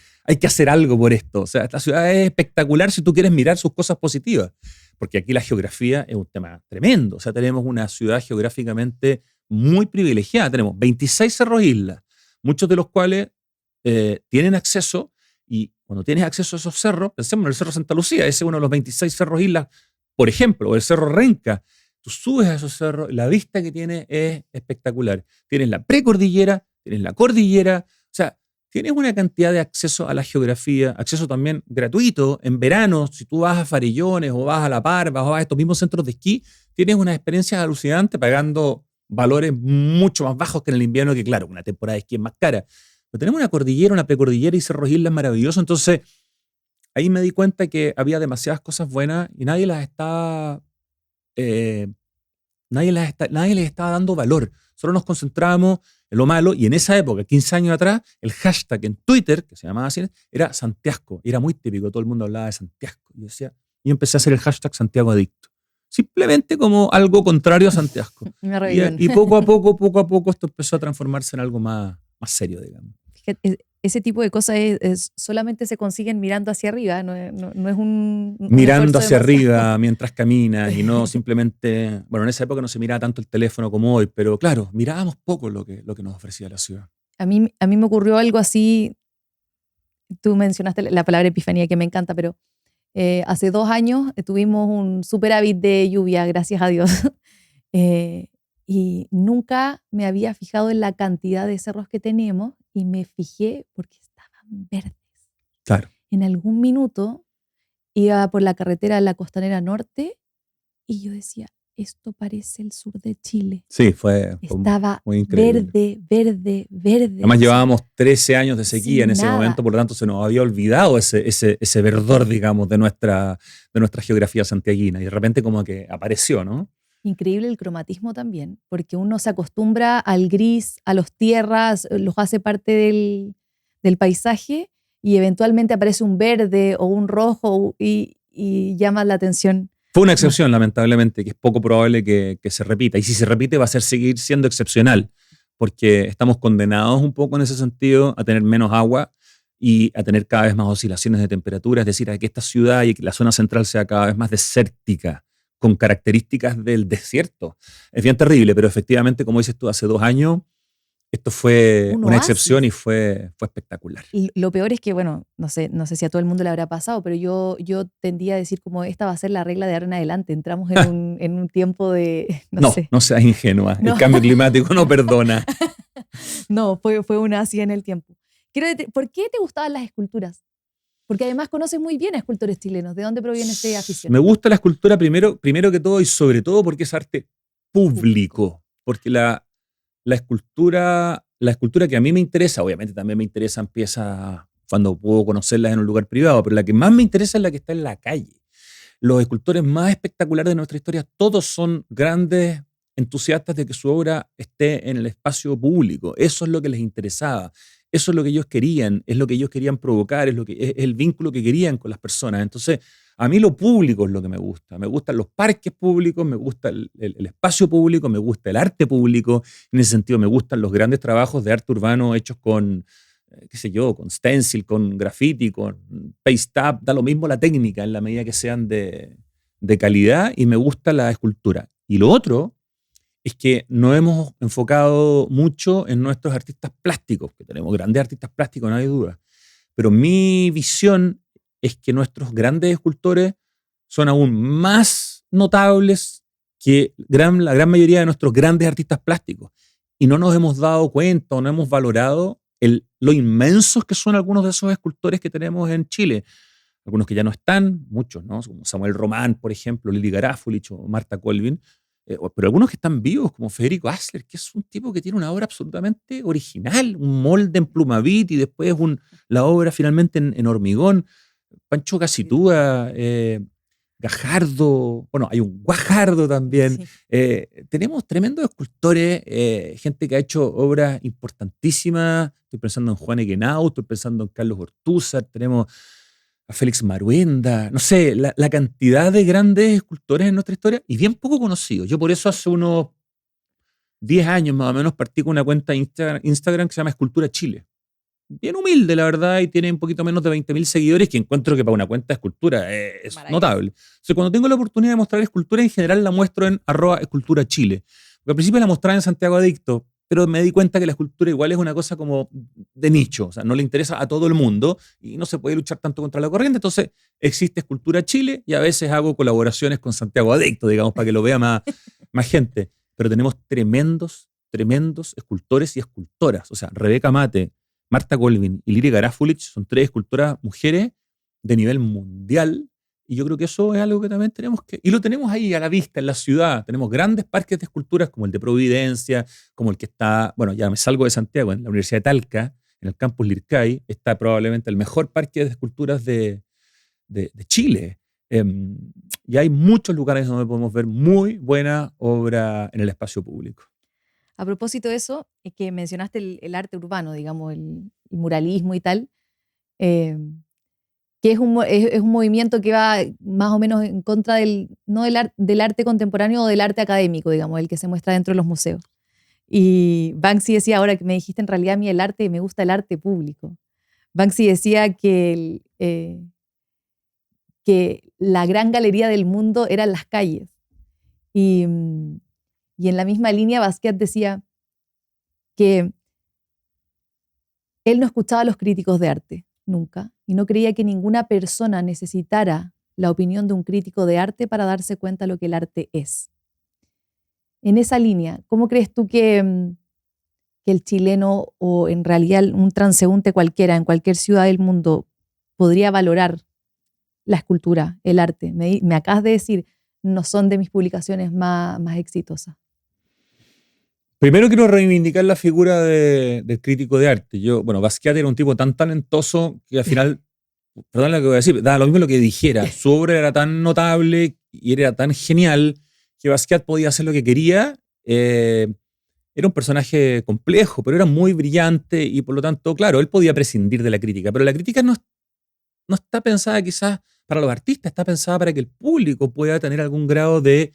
hacer algo por esto. O sea, esta ciudad es espectacular si tú quieres mirar sus cosas positivas, porque aquí la geografía es un tema tremendo. O sea, tenemos una ciudad geográficamente muy privilegiada. Tenemos 26 cerros e islas, muchos de los cuales tienen acceso, y cuando tienes acceso a esos cerros, pensemos en el Cerro Santa Lucía, ese es uno de los 26 cerros islas, por ejemplo, o el Cerro Renca. Tú subes a esos cerros, la vista que tienes es espectacular. Tienes la precordillera, tienes la cordillera, o sea, tienes una cantidad de acceso a la geografía, acceso también gratuito. En verano, si tú vas a Farellones o vas a La Parva o vas a estos mismos centros de esquí, tienes una experiencia alucinante pagando valores mucho más bajos que en el invierno, que claro, una temporada de esquí es más cara. Pero tenemos una cordillera, una precordillera y cerros islas maravillosos. Entonces, ahí me di cuenta que había demasiadas cosas buenas y nadie les estaba dando valor. Solo nos concentrábamos en lo malo, y en esa época, 15 años atrás, el hashtag en Twitter, que se llamaba así, era Santiasco. Era muy típico, todo el mundo hablaba de Santiasco. Y empecé a hacer el hashtag Santiago Adicto. Simplemente como algo contrario a Santiasgo. Y poco a poco esto empezó a transformarse en algo más serio, digamos. Ese tipo de cosas solamente se consiguen mirando hacia arriba, no es un mirando hacia arriba mientras caminas y no simplemente, bueno, en esa época no se miraba tanto el teléfono como hoy, pero claro, mirábamos poco lo que nos ofrecía la ciudad. A mí me ocurrió algo así tú mencionaste la palabra epifanía, que me encanta, pero hace 2 años tuvimos un superávit de lluvia, gracias a Dios. Y nunca me había fijado en la cantidad de cerros que tenemos y me fijé porque estaban verdes. Claro. En algún minuto iba por la carretera de la Costanera Norte y yo decía, esto parece el sur de Chile. Sí, fue Estaba muy increíble. verde, verde, verde. Además o sea, llevábamos 13 años de sequía en ese nada. momento, por lo tanto se nos había olvidado ese verdor, digamos, de nuestra geografía santiaguina. Y de repente como que apareció, ¿no? Increíble el cromatismo también, porque uno se acostumbra al gris, a los tierras, los hace parte del paisaje y eventualmente aparece un verde o un rojo y llama la atención. Fue una excepción, lamentablemente, que es poco probable que se repita. Y si se repite va a seguir siendo excepcional, porque estamos condenados un poco en ese sentido a tener menos agua y a tener cada vez más oscilaciones de temperatura, es decir, a que esta ciudad y que la zona central sea cada vez más desértica, con características del desierto. Es bien terrible, pero efectivamente, como dices tú, hace 2 años esto fue una excepción y fue espectacular. Y lo peor es que, bueno, no sé si a todo el mundo le habrá pasado, pero yo tendía a decir como esta va a ser la regla de ahora en adelante. Entramos en un tiempo de, no seas ingenua. No. El cambio climático no perdona. No, fue una así en el tiempo. ¿Por qué te gustaban las esculturas? Porque además conoces muy bien a escultores chilenos. ¿De dónde proviene esta afición? Me gusta la escultura primero que todo y sobre todo porque es arte público. Porque la escultura que a mí me interesa, obviamente también me interesan piezas cuando puedo conocerlas en un lugar privado, pero la que más me interesa es la que está en la calle. Los escultores más espectaculares de nuestra historia, todos son grandes entusiastas de que su obra esté en el espacio público. Eso es lo que les interesaba. Eso es lo que ellos querían, es lo que ellos querían provocar, es el vínculo que querían con las personas. Entonces, a mí lo público es lo que me gusta. Me gustan los parques públicos, me gusta el espacio público, me gusta el arte público. En ese sentido, me gustan los grandes trabajos de arte urbano hechos con, qué sé yo, con stencil, con graffiti, con paste up. Da lo mismo la técnica en la medida que sean de calidad, y me gusta la escultura. Y lo otro es que nos hemos enfocado mucho en nuestros artistas plásticos, que tenemos grandes artistas plásticos, no hay duda. Pero mi visión es que nuestros grandes escultores son aún más notables que la gran mayoría de nuestros grandes artistas plásticos. Y no nos hemos dado cuenta o no hemos valorado lo inmensos que son algunos de esos escultores que tenemos en Chile. Algunos que ya no están, muchos, ¿no? Como Samuel Román, por ejemplo, Lili Garafulich o Marta Colvin. Pero algunos que están vivos, como Federico Asler, que es un tipo que tiene una obra absolutamente original, un molde en plumavit y después la obra finalmente en hormigón. Pancho Casitúa, Gajardo, bueno, hay un Guajardo también. Sí. Tenemos tremendos escultores, gente que ha hecho obras importantísimas. Estoy pensando en Juan Eguenau, estoy pensando en Carlos Ortúzar, tenemos a Félix Maruenda, no sé, la cantidad de grandes escultores en nuestra historia y bien poco conocidos. Yo por eso hace unos 10 años más o menos partí con una cuenta de Instagram que se llama Escultura Chile. Bien humilde, la verdad, y tiene un poquito menos de 20.000 seguidores, que encuentro que para una cuenta de escultura es notable. O sea, cuando tengo la oportunidad de mostrar escultura, en general la muestro en @esculturachile. Porque al principio la mostraba en Santiago Adicto, pero me di cuenta que la escultura igual es una cosa como de nicho, o sea, no le interesa a todo el mundo y no se puede luchar tanto contra la corriente. Entonces existe Escultura Chile y a veces hago colaboraciones con Santiago Adicto, digamos, para que lo vea más gente. Pero tenemos tremendos escultores y escultoras. O sea, Rebeca Mate, Marta Colvin y Lili Garafulich son 3 escultoras mujeres de nivel mundial. Y yo creo que eso es algo que también tenemos que... Y lo tenemos ahí a la vista, en la ciudad. Tenemos grandes parques de esculturas como el de Providencia, como el que está... Bueno, ya me salgo de Santiago, en la Universidad de Talca, en el campus Lircay, está probablemente el mejor parque de esculturas de Chile. Y hay muchos lugares donde podemos ver muy buena obra en el espacio público. A propósito de eso, es que mencionaste el arte urbano, digamos, el muralismo y tal, que es un movimiento que va más o menos en contra no del arte contemporáneo o del arte académico, digamos, el que se muestra dentro de los museos. Y Banksy decía, ahora que me dijiste, en realidad a mí me gusta el arte público. Banksy decía que la gran galería del mundo eran las calles. Y en la misma línea, Basquiat decía que él no escuchaba a los críticos de arte. nunca, y no creía que ninguna persona necesitara la opinión de un crítico de arte para darse cuenta de lo que el arte es. En esa línea, ¿cómo crees tú que el chileno o en realidad un transeúnte cualquiera en cualquier ciudad del mundo podría valorar la escultura, el arte? Me acabas de decir, no son de mis publicaciones más exitosas. Primero quiero reivindicar la figura del crítico de arte. Basquiat era un tipo tan talentoso que al final, perdón lo que voy a decir, da lo mismo lo que dijera. Su obra era tan notable y era tan genial que Basquiat podía hacer lo que quería. Era un personaje complejo, pero era muy brillante y por lo tanto, claro, él podía prescindir de la crítica, pero la crítica no está pensada quizás para los artistas, está pensada para que el público pueda tener algún grado de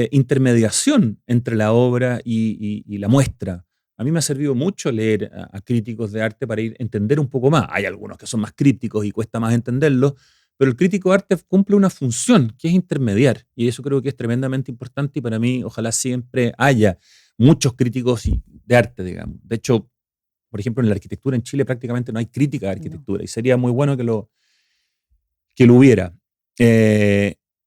intermediación entre la obra y la muestra. A mí me ha servido mucho leer a críticos de arte para entender un poco más. Hay algunos que son más críticos y cuesta más entenderlos, pero el crítico de arte cumple una función que es intermediar, y eso creo que es tremendamente importante, y para mí ojalá siempre haya muchos críticos de arte, digamos. De hecho, por ejemplo, en la arquitectura en Chile prácticamente no hay crítica de arquitectura, y sería muy bueno que lo hubiera.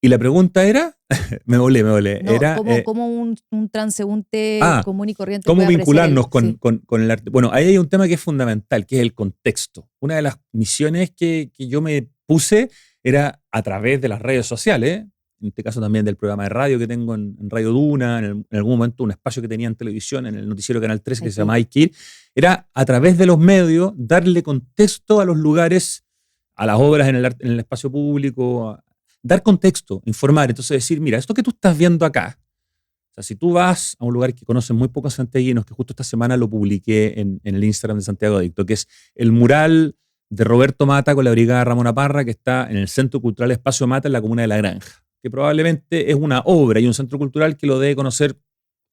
Y la pregunta era, me volé. No, Era, ¿cómo un transeúnte común y corriente ¿cómo puede vincularnos apreciar con el arte? Bueno, ahí hay un tema que es fundamental, que es el contexto. Una de las misiones que yo me puse era a través de las redes sociales, en este caso también del programa de radio que tengo en Radio Duna, en algún momento un espacio que tenía en televisión, en el noticiero Canal 13 que se llama Aikir, era a través de los medios darle contexto a los lugares, a las obras en el espacio público, dar contexto, informar. Entonces decir, mira, esto que tú estás viendo acá, o sea, si tú vas a un lugar que conocen muy pocos santiaguinos, que justo esta semana lo publiqué en el Instagram de Santiago Adicto, que es el mural de Roberto Mata con la Brigada Ramona Parra, que está en el Centro Cultural Espacio Mata en la comuna de La Granja, que probablemente es una obra y un centro cultural que lo debe conocer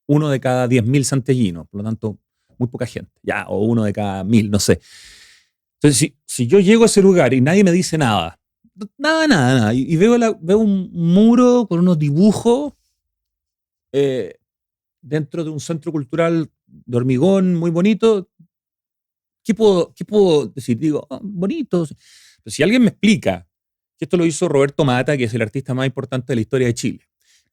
1 de cada 10.000 santiaguinos, por lo tanto, muy poca gente, o 1 de cada 1.000, no sé. Entonces, si yo llego a ese lugar y nadie me dice nada, y veo un muro con unos dibujos dentro de un centro cultural de hormigón muy bonito, ¿qué puedo decir? Digo, bonito. Pero si alguien me explica que esto lo hizo Roberto Mata, que es el artista más importante de la historia de Chile,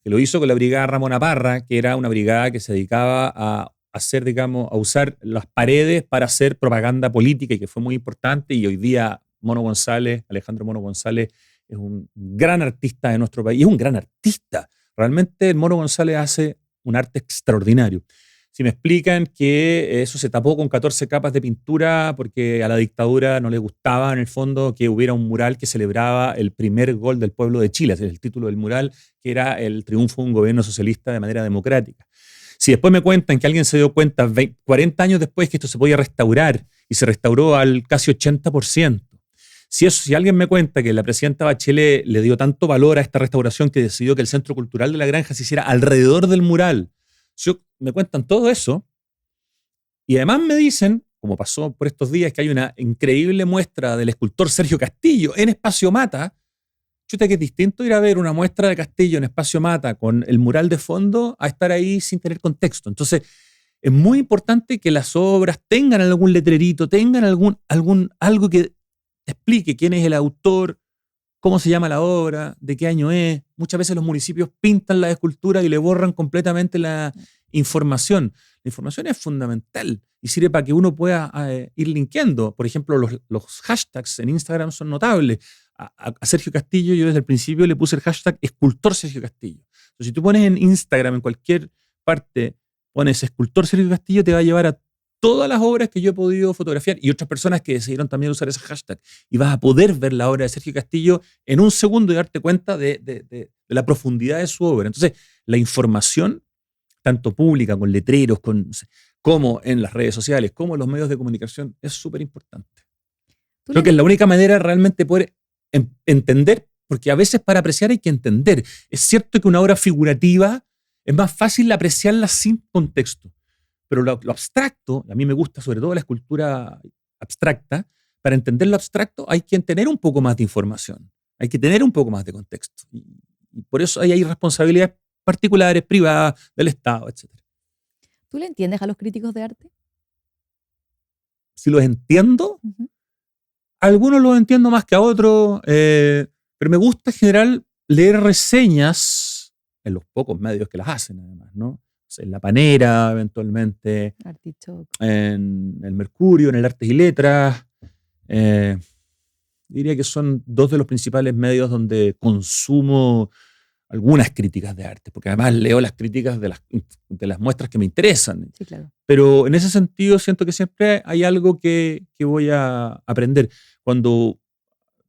que lo hizo con la Brigada Ramona Parra, que era una brigada que se dedicaba a hacer, digamos, a usar las paredes para hacer propaganda política y que fue muy importante, y hoy día Alejandro Mono González, es un gran artista de nuestro país, es un gran artista. Realmente el Mono González hace un arte extraordinario. Si me explican que eso se tapó con 14 capas de pintura porque a la dictadura no le gustaba, en el fondo, que hubiera un mural que celebraba el primer gol del pueblo de Chile, ese es el título del mural, que era el triunfo de un gobierno socialista de manera democrática. Si después me cuentan que alguien se dio cuenta 40 años después que esto se podía restaurar y se restauró al casi 80%, si alguien me cuenta que la presidenta Bachelet le dio tanto valor a esta restauración que decidió que el Centro Cultural de La Granja se hiciera alrededor del mural, me cuentan todo eso, y además me dicen, como pasó por estos días, que hay una increíble muestra del escultor Sergio Castillo en Espacio Mata. Chuta, que es distinto ir a ver una muestra de Castillo en Espacio Mata con el mural de fondo a estar ahí sin tener contexto. Entonces, es muy importante que las obras tengan algún letrerito, tengan algo que explique quién es el autor, cómo se llama la obra, de qué año es. Muchas veces los municipios pintan la escultura y le borran completamente la información. La información es fundamental y sirve para que uno pueda ir linkeando. Por ejemplo, los hashtags en Instagram son notables. A Sergio Castillo yo desde el principio le puse el hashtag escultor Sergio Castillo. Entonces, si tú pones en Instagram, en cualquier parte, pones escultor Sergio Castillo, te va a llevar a todas las obras que yo he podido fotografiar y otras personas que decidieron también usar ese hashtag. Y vas a poder ver la obra de Sergio Castillo en un segundo y darte cuenta de la profundidad de su obra. Entonces, la información, tanto pública, con letreros, como en las redes sociales, como en los medios de comunicación, es súper importante. Creo que es la única manera de realmente poder entender, porque a veces para apreciar hay que entender. Es cierto que una obra figurativa es más fácil apreciarla sin contexto. Pero lo abstracto, a mí me gusta sobre todo la escultura abstracta, para entender lo abstracto hay que tener un poco más de información, hay que tener un poco más de contexto. Y por eso hay responsabilidades particulares, privadas, del Estado, etc. ¿Tú le entiendes a los críticos de arte? Si los entiendo, Algunos los entiendo más que a otros, pero me gusta en general leer reseñas en los pocos medios que las hacen, además, ¿no? En La Panera, eventualmente, Artichoke. en El Mercurio, en el Artes y Letras. Diría que son dos de los principales medios donde consumo algunas críticas de arte, porque además leo las críticas de las muestras que me interesan. Sí, claro. Pero en ese sentido siento que siempre hay algo que voy a aprender. Cuando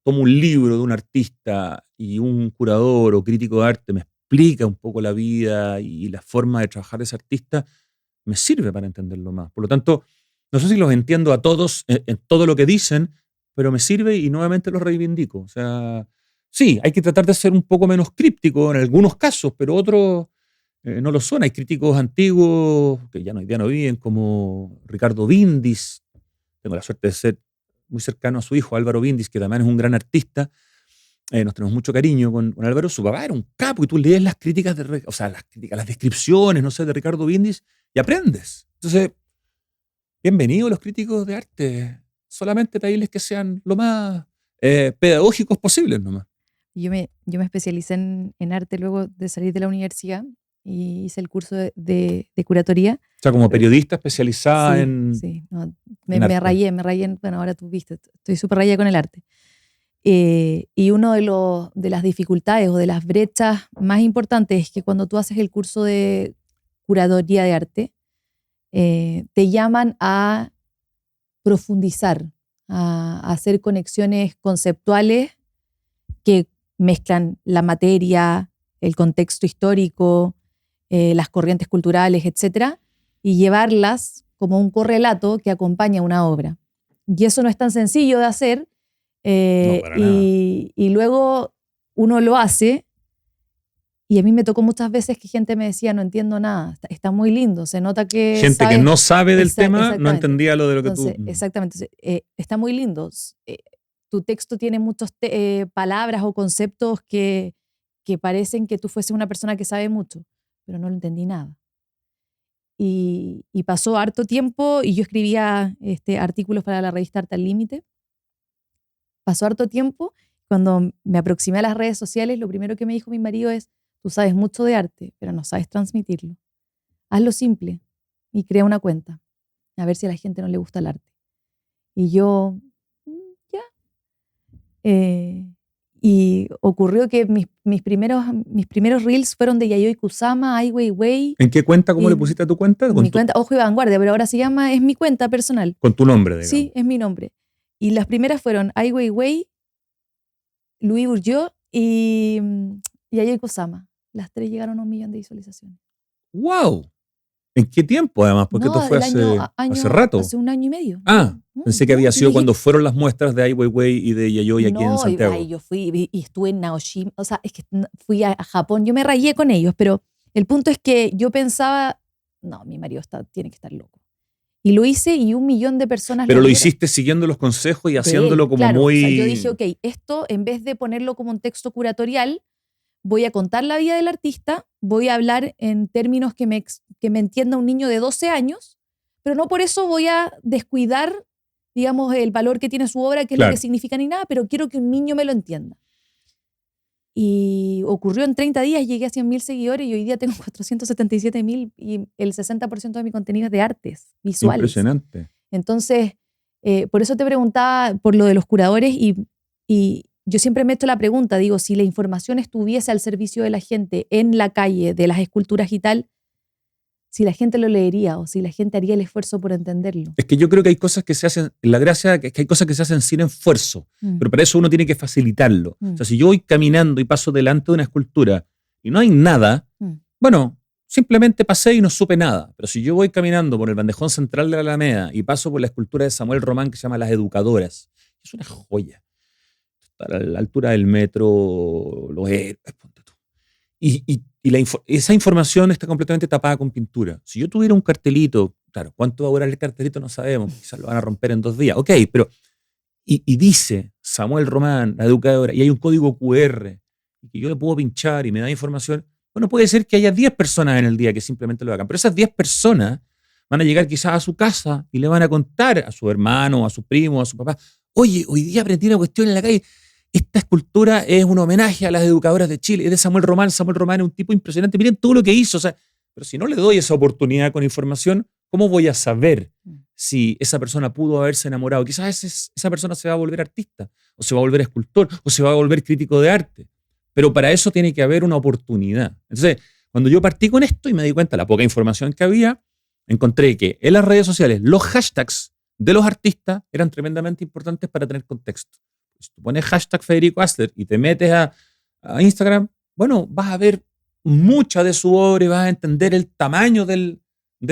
tomo un libro de un artista y un curador o crítico de arte me explica un poco la vida y la forma de trabajar de ese artista, me sirve para entenderlo más. Por lo tanto, no sé si los entiendo a todos en todo lo que dicen, pero me sirve y nuevamente los reivindico. O sea, sí, hay que tratar de ser un poco menos críptico en algunos casos, pero otros no lo son. Hay críticos antiguos que ya hoy día no viven, como Ricardo Bindis. Tengo la suerte de ser muy cercano a su hijo, Álvaro Bindis, que también es un gran artista. Nos tenemos mucho cariño con Álvaro. Su papá era un capo y tú lees las críticas, las descripciones, no sé, de Ricardo Bindis y aprendes. Entonces, bienvenidos los críticos de arte. Solamente pedirles que sean lo más pedagógicos posibles nomás. Yo me especialicé en arte luego de salir de la universidad y hice el curso de curatoría. O sea, como periodista especializada Sí, en... sí, no, en me arte. rayé, bueno, ahora tú viste, estoy súper rayada con el arte. Y uno de las dificultades o de las brechas más importantes es que cuando tú haces el curso de curaduría de arte, te llaman a profundizar, a hacer conexiones conceptuales que mezclan la materia, el contexto histórico, las corrientes culturales, etcétera, y llevarlas como un correlato que acompaña una obra. Y eso no es tan sencillo de hacer, No, para nada. y luego uno lo hace, y a mí me tocó muchas veces que gente me decía, no entiendo nada, está muy lindo, se nota que Gente sabes, que no sabe del tema no exactamente. entendía lo de lo que Entonces, tú... exactamente, entonces, está muy lindo. Tu texto tiene muchas palabras o conceptos que parecen que tú fueses una persona que sabe mucho, pero no lo entendí nada. Y pasó harto tiempo y yo escribía artículos para la revista Arte al Límite. Pasó harto tiempo, cuando me aproximé a las redes sociales, lo primero que me dijo mi marido es, tú sabes mucho de arte, pero no sabes transmitirlo. Hazlo simple y crea una cuenta, a ver si a la gente no le gusta el arte. Y yo, ya. Y ocurrió que mis primeros reels fueron de Yayoi Kusama, Ai Weiwei. ¿En qué cuenta? ¿Cómo le pusiste a tu cuenta? Mi cuenta, Ojo y Vanguardia, pero ahora es mi cuenta personal. Con tu nombre, digamos. Sí, es mi nombre. Y las primeras fueron Ai Weiwei, Louis Bourgeois y Yayoi Kusama. Las tres llegaron a 1 millón de visualizaciones. ¡Wow! ¿En qué tiempo, además? Porque esto fue hace rato. Hace 1 año y medio. Pensé que había sido cuando fueron las muestras de Ai Weiwei y de Yayoi aquí en Santiago. Yo fui y estuve en Naoshima. O sea, es que fui a Japón. Yo me rayé con ellos, pero el punto es que yo pensaba, no, mi marido tiene que estar loco. Y lo hice y 1 millón de personas Pero lo vieron. hiciste siguiendo los consejos y haciéndolo como claro, muy... O sea, yo dije, ok, esto en vez de ponerlo como un texto curatorial, voy a contar la vida del artista, voy a hablar en términos que me entienda un niño de 12 años, pero no por eso voy a descuidar, digamos, el valor que tiene su obra, que es lo que significa ni nada, pero quiero que un niño me lo entienda. Y ocurrió en 30 días, llegué a 100.000 seguidores y hoy día tengo 477.000 y el 60% de mi contenido es de artes visuales. Impresionante. Entonces, por eso te preguntaba por lo de los curadores y yo siempre meto la pregunta, digo, si la información estuviese al servicio de la gente en la calle, de las esculturas y tal, si la gente lo leería o si la gente haría el esfuerzo por entenderlo. Es que yo creo que hay cosas que se hacen, la gracia es que hay cosas que se hacen sin esfuerzo, pero para eso uno tiene que facilitarlo. O sea, si yo voy caminando y paso delante de una escultura y no hay nada, bueno, simplemente pasé y no supe nada. Pero si yo voy caminando por el bandejón central de la Alameda y paso por la escultura de Samuel Román que se llama Las Educadoras, es una joya. Está a la altura del metro, los héroes, ponte tú. Y esa información está completamente tapada con pintura. Si yo tuviera un cartelito, claro, ¿cuánto va a durar el cartelito? No sabemos, quizás lo van a romper en 2 días. Ok, pero y dice Samuel Román, la educadora, y hay un código QR que yo le puedo pinchar y me da información. Bueno, puede ser que haya 10 personas en el día que simplemente lo hagan, pero esas 10 personas van a llegar quizás a su casa y le van a contar a su hermano, a su primo, a su papá, Oye, hoy día aprendí una cuestión en la calle. Esta escultura es un homenaje a las educadoras de Chile. Es de Samuel Román. Samuel Román es un tipo impresionante. Miren todo lo que hizo. O sea, pero si no le doy esa oportunidad con información, ¿cómo voy a saber si esa persona pudo haberse enamorado? Quizás esa persona se va a volver artista, o se va a volver escultor, o se va a volver crítico de arte. Pero para eso tiene que haber una oportunidad. Entonces, cuando yo partí con esto y me di cuenta de la poca información que había, encontré que en las redes sociales los hashtags de los artistas eran tremendamente importantes para tener contexto. Si tú pones hashtag Federico Asler y te metes a Instagram, bueno, vas a ver mucha de su obra y vas a entender el tamaño del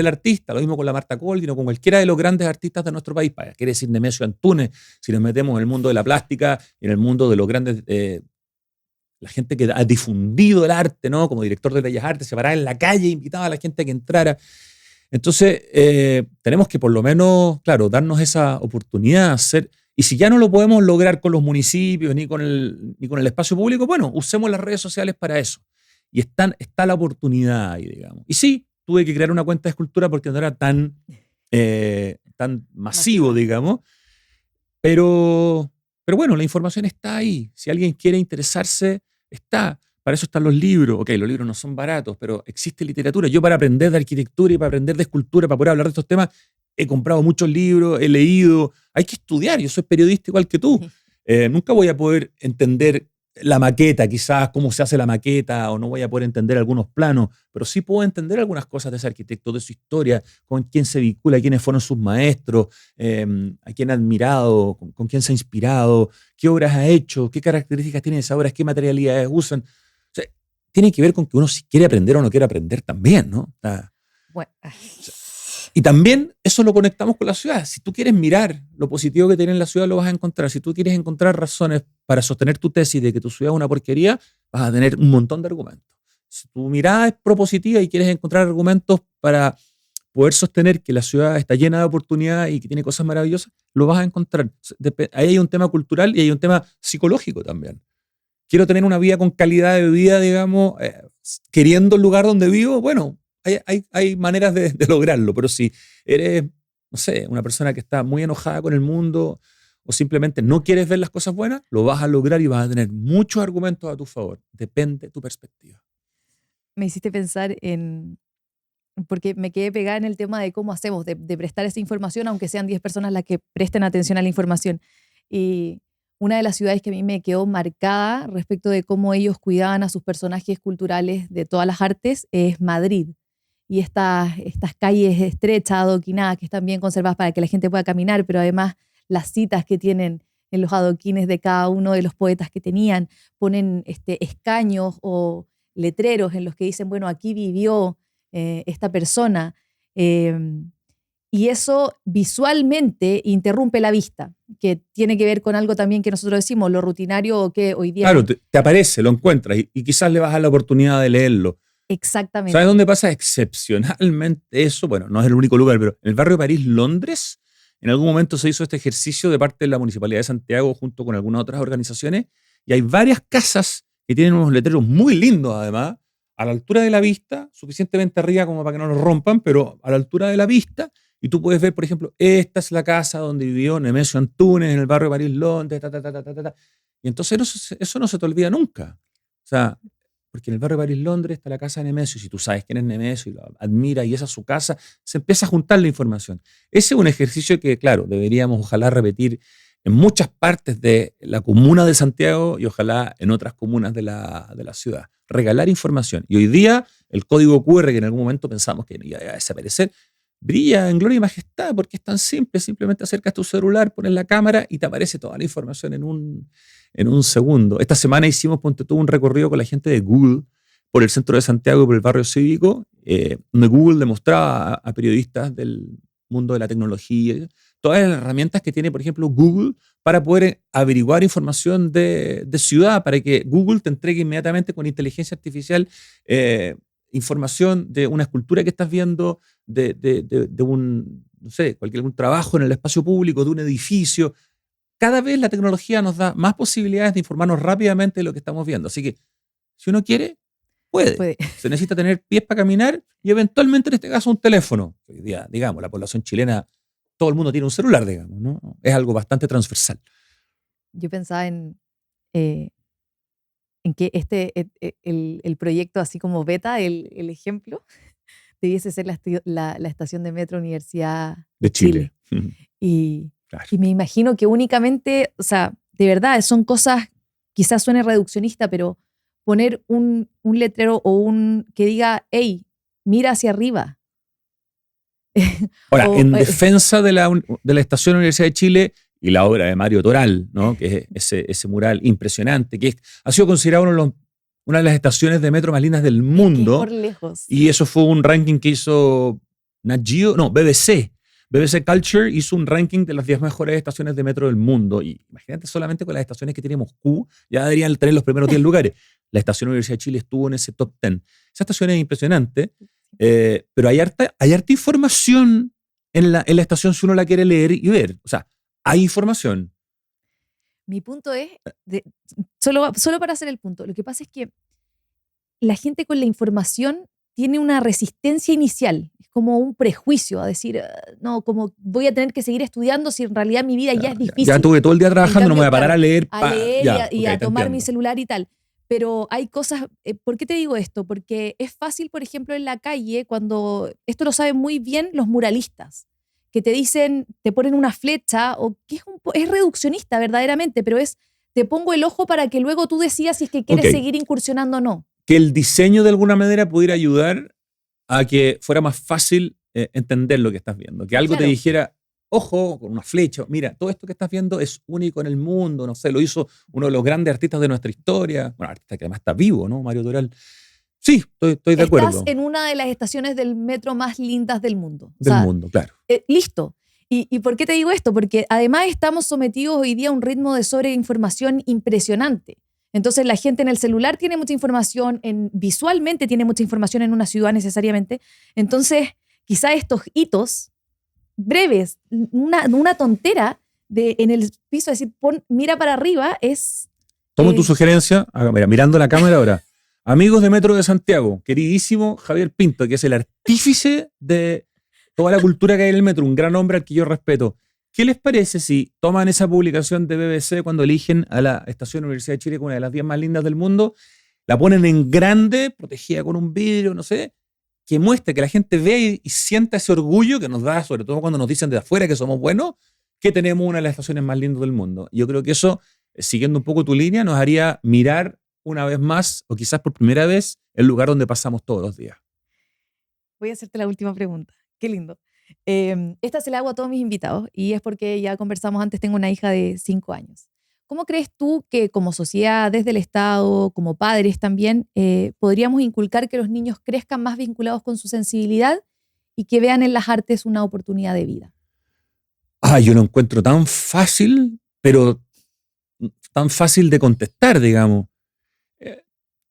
artista. Lo mismo con la Marta Colvin o con cualquiera de los grandes artistas de nuestro país. Quiere decir Nemesio Antunes, si nos metemos en el mundo de la plástica, en el mundo de los grandes... la gente que ha difundido el arte, ¿no? Como director de Bellas Artes, se paraba en la calle, invitaba a la gente a que entrara. Entonces, tenemos que por lo menos, claro, darnos esa oportunidad de hacer. Y si ya no lo podemos lograr con los municipios ni con el espacio público, bueno, usemos las redes sociales para eso. Y está la oportunidad ahí, digamos. Y sí, tuve que crear una cuenta de escultura porque no era tan masivo, digamos. Pero bueno, la información está ahí. Si alguien quiere interesarse, está. Para eso están los libros. Ok, los libros no son baratos, pero existe literatura. Yo para aprender de arquitectura y para aprender de escultura, para poder hablar de estos temas, he comprado muchos libros, he leído. Hay que estudiar. Yo soy periodista igual que tú. Nunca voy a poder entender la maqueta, quizás cómo se hace la maqueta, o no voy a poder entender algunos planos, pero sí puedo entender algunas cosas de ese arquitecto, de su historia, con quién se vincula, quiénes fueron sus maestros, a quién ha admirado, con quién se ha inspirado, qué obras ha hecho, qué características tienen esas obras, qué materialidades usan. O sea, tiene que ver con que uno si quiere aprender o no quiere aprender también, ¿no? Bueno. Y también eso lo conectamos con la ciudad. Si tú quieres mirar lo positivo que tiene la ciudad, lo vas a encontrar. Si tú quieres encontrar razones para sostener tu tesis de que tu ciudad es una porquería, vas a tener un montón de argumentos. Si tu mirada es propositiva y quieres encontrar argumentos para poder sostener que la ciudad está llena de oportunidades y que tiene cosas maravillosas, lo vas a encontrar. Ahí hay un tema cultural y hay un tema psicológico también. Quiero tener una vida con calidad de vida, digamos, queriendo el lugar donde vivo, bueno, hay maneras de lograrlo, pero si eres, no sé, una persona que está muy enojada con el mundo o simplemente no quieres ver las cosas buenas, lo vas a lograr y vas a tener muchos argumentos a tu favor. Depende de tu perspectiva. Me hiciste pensar porque me quedé pegada en el tema de cómo hacemos, de prestar esa información, aunque sean 10 personas las que presten atención a la información. Y una de las ciudades que a mí me quedó marcada respecto de cómo ellos cuidaban a sus personajes culturales de todas las artes es Madrid. Y estas calles estrechas, adoquinadas, que están bien conservadas para que la gente pueda caminar, pero además las citas que tienen en los adoquines de cada uno de los poetas que tenían, ponen escaños o letreros en los que dicen, bueno, aquí vivió esta persona. Y eso visualmente interrumpe la vista, que tiene que ver con algo también que nosotros decimos, lo rutinario que hoy día... Claro, te aparece, lo encuentras y quizás le vas a dar la oportunidad de leerlo. Exactamente. ¿Sabes dónde pasa excepcionalmente eso? Bueno, no es el único lugar, pero en el barrio de París, Londres, en algún momento se hizo este ejercicio de parte de la Municipalidad de Santiago junto con algunas otras organizaciones y hay varias casas que tienen unos letreros muy lindos además, a la altura de la vista, suficientemente arriba como para que no los rompan, pero a la altura de la vista, y tú puedes ver, por ejemplo, esta es la casa donde vivió Nemesio Antunes en el barrio de París, Londres, y entonces eso no se te olvida nunca. O sea, porque en el barrio de París, Londres, está la casa de Nemesio. Si tú sabes quién es Nemesio y lo admiras y esa es su casa, se empieza a juntar la información. Ese es un ejercicio que, claro, deberíamos ojalá repetir en muchas partes de la comuna de Santiago y ojalá en otras comunas de la ciudad. Regalar información. Y hoy día el código QR, que en algún momento pensamos que iba a desaparecer, brilla en gloria y majestad porque es tan simple. Simplemente acercas tu celular, pones la cámara y te aparece toda la información en un segundo. Esta semana hicimos, ponte tú, un recorrido con la gente de Google por el centro de Santiago y por el barrio cívico, donde Google demostraba a periodistas del mundo de la tecnología todas las herramientas que tiene, por ejemplo, Google para poder averiguar información de ciudad, para que Google te entregue inmediatamente con inteligencia artificial información de una escultura que estás viendo, de un, no sé, algún trabajo en el espacio público, de un edificio. Cada vez la tecnología nos da más posibilidades de informarnos rápidamente de lo que estamos viendo. Así que, si uno quiere, puede. Se necesita tener pies para caminar y eventualmente, en este caso, un teléfono. Hoy día, digamos, la población chilena todo el mundo tiene un celular, digamos, ¿no? Es algo bastante transversal. Yo pensaba en que el proyecto, así como beta, el ejemplo, debiese ser la estación de metro Universidad de Chile. Y, Claro. y me imagino que únicamente, o sea, de verdad, son cosas, quizás suene reduccionista, pero poner un letrero que diga, hey, mira hacia arriba. Ahora, en defensa de la Estación Universidad de Chile y la obra de Mario Toral, ¿no? Que es ese mural impresionante, que ha sido considerado una de las estaciones de metro más lindas del mundo. Por lejos. Y eso fue un ranking que hizo Nat Geo, no, BBC. BBC Culture hizo un ranking de las 10 mejores estaciones de metro del mundo. Y imagínate, solamente con las estaciones que tiene Moscú, ya deberían tener los primeros 10 lugares. La Estación Universidad de Chile estuvo en ese top 10. Esa estación es impresionante, pero hay harta información en la estación si uno la quiere leer y ver. O sea, hay información. Mi punto es, solo para hacer el punto, lo que pasa es que la gente con la información tiene una resistencia inicial, es como un prejuicio a decir, no, como voy a tener que seguir estudiando si en realidad mi vida ya es difícil. Ya tuve todo el día trabajando, no me voy a parar a leer. Y a tomar mi celular y tal. Pero hay cosas, ¿por qué te digo esto? Porque es fácil, por ejemplo, en la calle, cuando, esto lo saben muy bien los muralistas, que te dicen, te ponen una flecha, o que es reduccionista verdaderamente, pero te pongo el ojo para que luego tú decidas si es que quieres seguir incursionando o no. Que el diseño de alguna manera pudiera ayudar a que fuera más fácil entender lo que estás viendo. Que algo te dijera, ojo, con una flecha, mira, todo esto que estás viendo es único en el mundo, no sé, lo hizo uno de los grandes artistas de nuestra historia, bueno, artista que además está vivo, ¿no? Mario Toral. Sí, estoy de acuerdo. Estás en una de las estaciones del metro más lindas del mundo. Del mundo, claro. Listo. ¿Y por qué te digo esto? Porque además estamos sometidos hoy día a un ritmo de sobreinformación impresionante. Entonces la gente en el celular tiene mucha información, visualmente tiene mucha información en una ciudad necesariamente. Entonces quizá estos hitos breves, una tontera en el piso, decir, mira para arriba, es... Tomo tu sugerencia, mira, mirando la cámara ahora. Amigos de Metro de Santiago, queridísimo Javier Pinto, que es el artífice de toda la cultura que hay en el metro, un gran hombre al que yo respeto. ¿Qué les parece si toman esa publicación de BBC cuando eligen a la Estación Universidad de Chile como una de las 10 más lindas del mundo, la ponen en grande, protegida con un vidrio, no sé, que muestre, que la gente vea y sienta ese orgullo que nos da, sobre todo cuando nos dicen de afuera que somos buenos, que tenemos una de las estaciones más lindas del mundo? Yo creo que eso, siguiendo un poco tu línea, nos haría mirar una vez más, o quizás por primera vez, el lugar donde pasamos todos los días. Voy a hacerte la última pregunta. Qué lindo. Esta se la hago a todos mis invitados y es porque ya conversamos antes, tengo una hija de 5 años. ¿Cómo crees tú que como sociedad, desde el Estado, como padres también, podríamos inculcar que los niños crezcan más vinculados con su sensibilidad y que vean en las artes una oportunidad de vida? Yo lo encuentro tan fácil, pero tan fácil de contestar, digamos.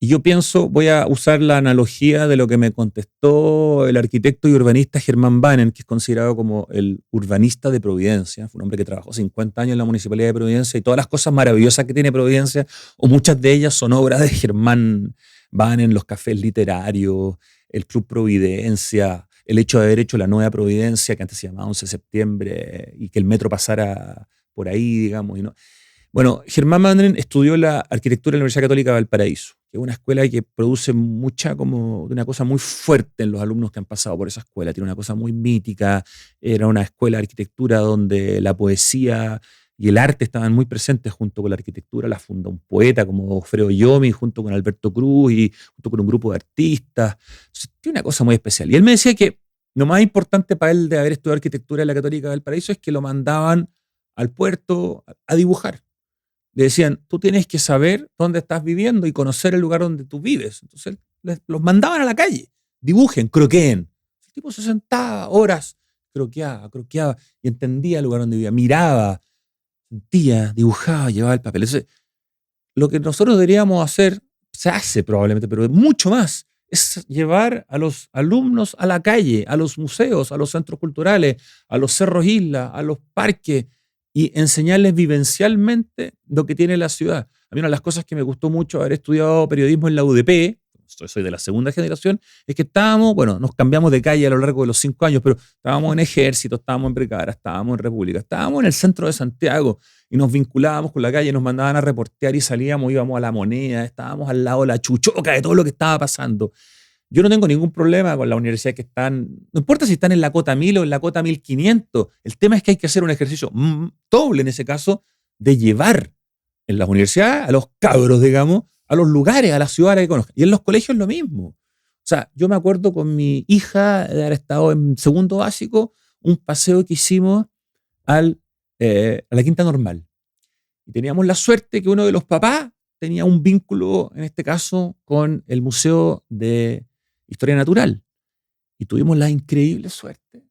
Y yo pienso, voy a usar la analogía de lo que me contestó el arquitecto y urbanista Germán Bannen, que es considerado como el urbanista de Providencia. Fue un hombre que trabajó 50 años en la Municipalidad de Providencia y todas las cosas maravillosas que tiene Providencia, o muchas de ellas son obras de Germán Bannen, los cafés literarios, el Club Providencia, el hecho de haber hecho la nueva Providencia, que antes se llamaba 11 de septiembre, y que el metro pasara por ahí, digamos. Y no. Bueno, Germán Bannen estudió la arquitectura en la Universidad Católica de Valparaíso, que es una escuela que produce una cosa muy fuerte en los alumnos que han pasado por esa escuela. Tiene una cosa muy mítica. Era una escuela de arquitectura donde la poesía y el arte estaban muy presentes junto con la arquitectura. La funda un poeta como Fredo Yomi, junto con Alberto Cruz y junto con un grupo de artistas. Entonces, tiene una cosa muy especial. Y él me decía que lo más importante para él de haber estudiado arquitectura en la Católica de Valparaíso es que lo mandaban al puerto a dibujar. Le decían, tú tienes que saber dónde estás viviendo y conocer el lugar donde tú vives. Entonces los mandaban a la calle, dibujen, croqueen. El tipo se sentaba horas, croqueaba y entendía el lugar donde vivía, miraba, sentía, dibujaba, llevaba el papel. Entonces, lo que nosotros deberíamos hacer, se hace probablemente, pero mucho más, es llevar a los alumnos a la calle, a los museos, a los centros culturales, a los cerros islas, a los parques, y enseñarles vivencialmente lo que tiene la ciudad. A mí una de las cosas que me gustó mucho haber estudiado periodismo en la UDP, soy de la segunda generación, es que estábamos, bueno, nos cambiamos de calle a lo largo de los 5 años, pero estábamos en Ejército, estábamos en Brecara, estábamos en República, estábamos en el centro de Santiago y nos vinculábamos con la calle, nos mandaban a reportear y salíamos, íbamos a La Moneda, estábamos al lado de la chuchoca de todo lo que estaba pasando. Yo no tengo ningún problema con las universidades que están, no importa si están en la cota 1000 o en la cota 1500, el tema es que hay que hacer un ejercicio doble en ese caso de llevar en las universidades a los cabros, digamos, a los lugares, a las ciudades que conozcan. Y en los colegios lo mismo. O sea, yo me acuerdo con mi hija de haber estado en segundo básico, un paseo que hicimos a la Quinta Normal. Y teníamos la suerte que uno de los papás tenía un vínculo, en este caso, con el Museo de Historia Natural. Y tuvimos la increíble suerte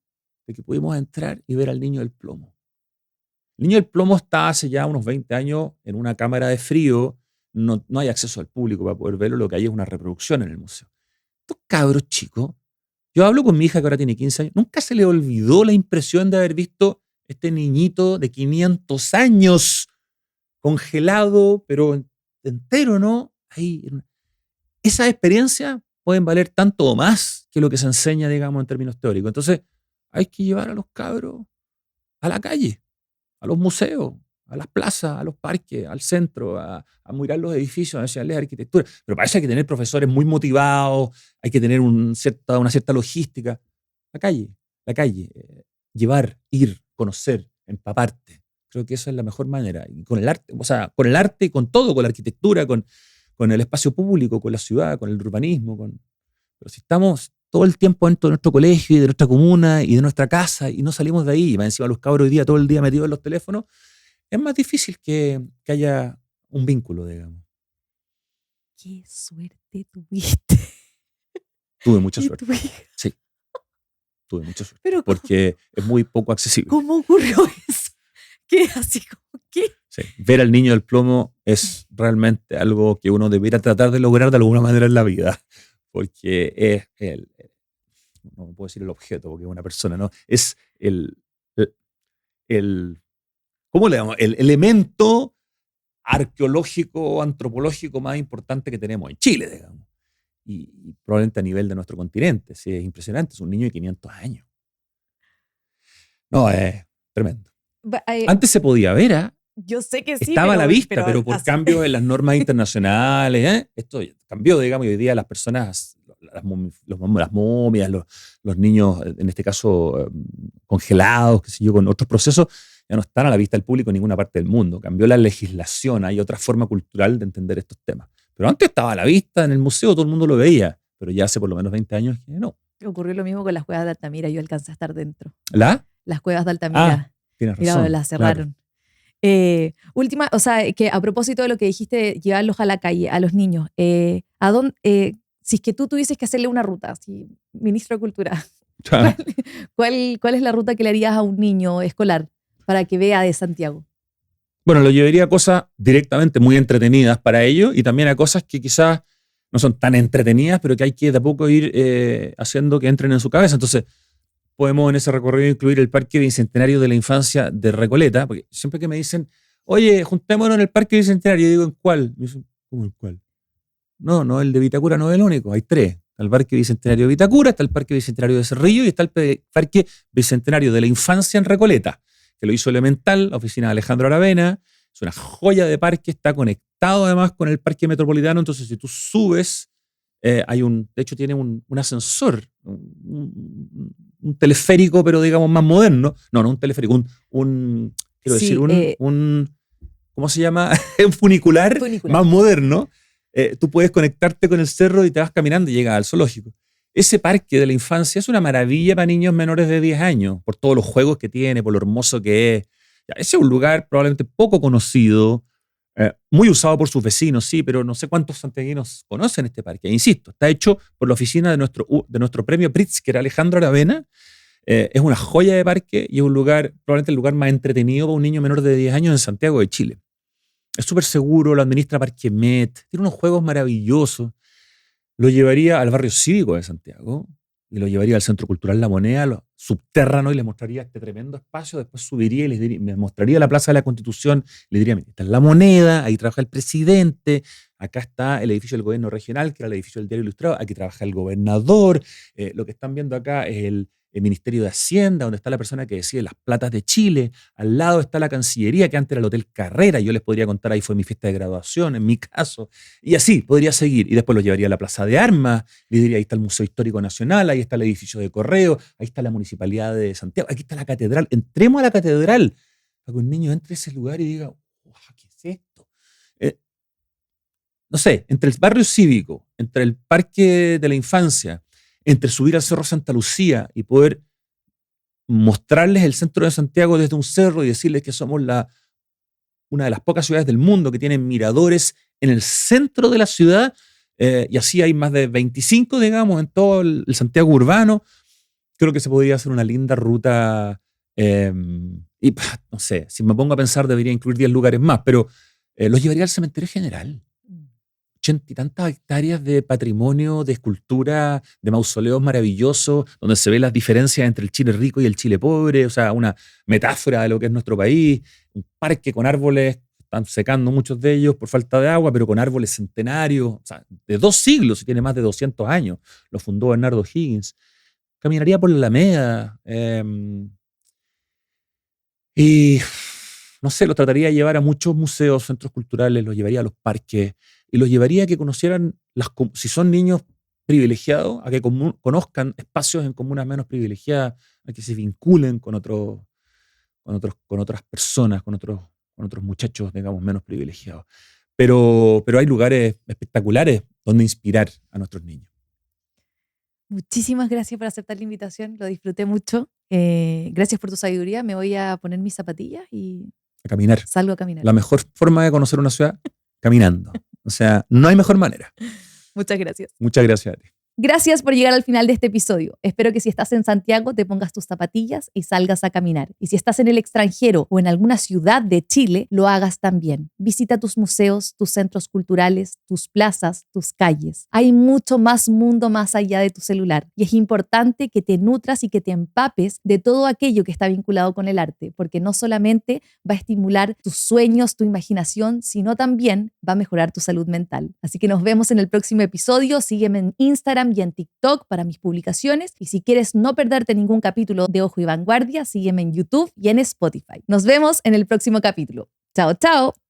de que pudimos entrar y ver al Niño del Plomo. El Niño del Plomo está hace ya unos 20 años en una cámara de frío, no hay acceso al público para poder verlo, lo que hay es una reproducción en el museo. Estos cabros chicos, yo hablo con mi hija que ahora tiene 15 años, nunca se le olvidó la impresión de haber visto este niñito de 500 años congelado, pero entero, ¿no? Ahí. Esas experiencias pueden valer tanto o más que lo que se enseña, digamos, en términos teóricos. Entonces, hay que llevar a los cabros a la calle, a los museos, a las plazas, a los parques, al centro, a mirar los edificios, a enseñarles arquitectura. Pero para eso hay que tener profesores muy motivados, hay que tener una cierta logística. La calle, llevar, ir, conocer, empaparte. Creo que esa es la mejor manera. Y con el arte, o sea, con el arte y con todo, con la arquitectura, con el espacio público, con la ciudad, con el urbanismo. Pero si estamos todo el tiempo dentro de nuestro colegio y de nuestra comuna y de nuestra casa y no salimos de ahí, y más encima los cabros hoy día todo el día metidos en los teléfonos, es más difícil que haya un vínculo, digamos. Qué suerte tuviste. Tuve mucha suerte. Sí, tuve mucha suerte. Pero porque es muy poco accesible. ¿Cómo ocurrió eso? ¿Qué? Así como, ¿qué? Sí, ver al Niño del Plomo es realmente algo que uno debiera tratar de lograr de alguna manera en la vida, porque es no puedo decir el objeto porque es una persona, ¿no? Es ¿cómo le llamamos? El elemento arqueológico, antropológico más importante que tenemos en Chile, digamos. Y probablemente a nivel de nuestro continente. Sí, es impresionante, es un niño de 500 años. No, es tremendo. Antes se podía ver, ¿eh? Yo sé que sí. Estaba a la vista, pero por cambios en las normas internacionales, esto cambió, digamos, y hoy día las personas, las momias, los niños, en este caso, congelados, qué sé yo, con otros procesos, ya no están a la vista del público en ninguna parte del mundo. Cambió la legislación, hay otra forma cultural de entender estos temas. Pero antes estaba a la vista en el museo, todo el mundo lo veía, pero ya hace por lo menos 20 años que no. Ocurrió lo mismo con las cuevas de Altamira, yo alcancé a estar dentro. Las cuevas de Altamira. Tienes razón. Mira, las cerraron. Claro. Última, o sea, que a propósito de lo que dijiste, llevarlos a la calle, a los niños, ¿a dónde, si es que tú tuvieses que hacerle una ruta, si, ministro de Cultura, ¿cuál es la ruta que le harías a un niño escolar para que vea de Santiago? Bueno, lo llevaría a cosas directamente muy entretenidas para ellos y también a cosas que quizás no son tan entretenidas, pero que hay que de a poco ir haciendo que entren en su cabeza. Entonces, podemos en ese recorrido incluir el Parque Bicentenario de la Infancia de Recoleta, porque siempre que me dicen, oye, juntémonos en el Parque Bicentenario, yo digo, ¿en cuál? Me dicen, ¿cómo en cuál? No, el de Vitacura no es el único, hay 3. Está el Parque Bicentenario de Vitacura, está el Parque Bicentenario de Cerrillo y está el Parque Bicentenario de la Infancia en Recoleta, que lo hizo Elemental, la oficina de Alejandro Aravena. Es una joya de parque, está conectado además con el Parque Metropolitano, entonces si tú subes, de hecho tiene un ascensor, un teleférico, pero digamos más moderno. No un teleférico, ¿cómo se llama? Un funicular más moderno. Tú puedes conectarte con el cerro y te vas caminando y llegas al zoológico. Ese parque de la infancia es una maravilla para niños menores de 10 años, por todos los juegos que tiene, por lo hermoso que es. Ese es un lugar probablemente poco conocido, muy usado por sus vecinos, sí, pero no sé cuántos santiaguinos conocen este parque. Insisto, está hecho por la oficina de nuestro premio Pritzker, Alejandro Aravena. Es una joya de parque y es un lugar, probablemente el lugar más entretenido para un niño menor de 10 años en Santiago de Chile. Es súper seguro, lo administra Parque Met, tiene unos juegos maravillosos. Lo llevaría al barrio cívico de Santiago y lo llevaría al Centro Cultural La Moneda, subterráneo y les mostraría este tremendo espacio, después subiría y me mostraría la Plaza de la Constitución, le diría, mira, esta es la Moneda, ahí trabaja el presidente, acá está el edificio del gobierno regional, que era el edificio del Diario Ilustrado, aquí trabaja el gobernador, lo que están viendo acá es el Ministerio de Hacienda, donde está la persona que decide las platas de Chile, al lado está la Cancillería, que antes era el Hotel Carrera, yo les podría contar, ahí fue mi fiesta de graduación, en mi caso, y así, podría seguir, y después los llevaría a la Plaza de Armas, le diría, ahí está el Museo Histórico Nacional, ahí está el edificio de Correo, ahí está la Municipalidad de Santiago, aquí está la Catedral, entremos a la Catedral, para que un niño entre a ese lugar y diga, wow, ¿qué es esto? No sé, entre el barrio cívico, entre el Parque de la Infancia, entre subir al Cerro Santa Lucía y poder mostrarles el centro de Santiago desde un cerro y decirles que somos una de las pocas ciudades del mundo que tienen miradores en el centro de la ciudad, y así hay más de 25, digamos, en todo el Santiago urbano. Creo que se podría hacer una linda ruta, y no sé, si me pongo a pensar debería incluir 10 lugares más, pero los llevaría al cementerio general. 80 y tantas hectáreas de patrimonio, de escultura, de mausoleos maravillosos, donde se ven las diferencias entre el Chile rico y el Chile pobre, o sea, una metáfora de lo que es nuestro país, un parque con árboles, están secando muchos de ellos por falta de agua, pero con árboles centenarios, o sea, de 2 siglos y tiene más de 200 años, lo fundó Bernardo Higgins. Caminaría por la Alameda, y no sé, los trataría de llevar a muchos museos, centros culturales, los llevaría a los parques y los llevaría a que conocieran, si son niños privilegiados, a que conozcan espacios en comunas menos privilegiadas, a que se vinculen con otras personas, con otros muchachos, digamos, menos privilegiados. Pero hay lugares espectaculares donde inspirar a nuestros niños. Muchísimas gracias por aceptar la invitación, lo disfruté mucho. Gracias por tu sabiduría. Me voy a poner mis zapatillas y A caminar. salgo a caminar. La mejor forma de conocer una ciudad, caminando. O sea, no hay mejor manera. Muchas gracias. Muchas gracias a ti. Gracias por llegar al final de este episodio. Espero que si estás en Santiago te pongas tus zapatillas y salgas a caminar. Y si estás en el extranjero o en alguna ciudad de Chile, lo hagas también. Visita tus museos, tus centros culturales, tus plazas, tus calles. Hay mucho más mundo más allá de tu celular. Y es importante que te nutras y que te empapes de todo aquello que está vinculado con el arte, porque no solamente va a estimular tus sueños, tu imaginación, sino también va a mejorar tu salud mental. Así que nos vemos en el próximo episodio. Sígueme en Instagram y en TikTok para mis publicaciones. Y si quieres no perderte ningún capítulo de Ojo y Vanguardia, sígueme en YouTube y en Spotify. Nos vemos en el próximo capítulo. Chao, chao.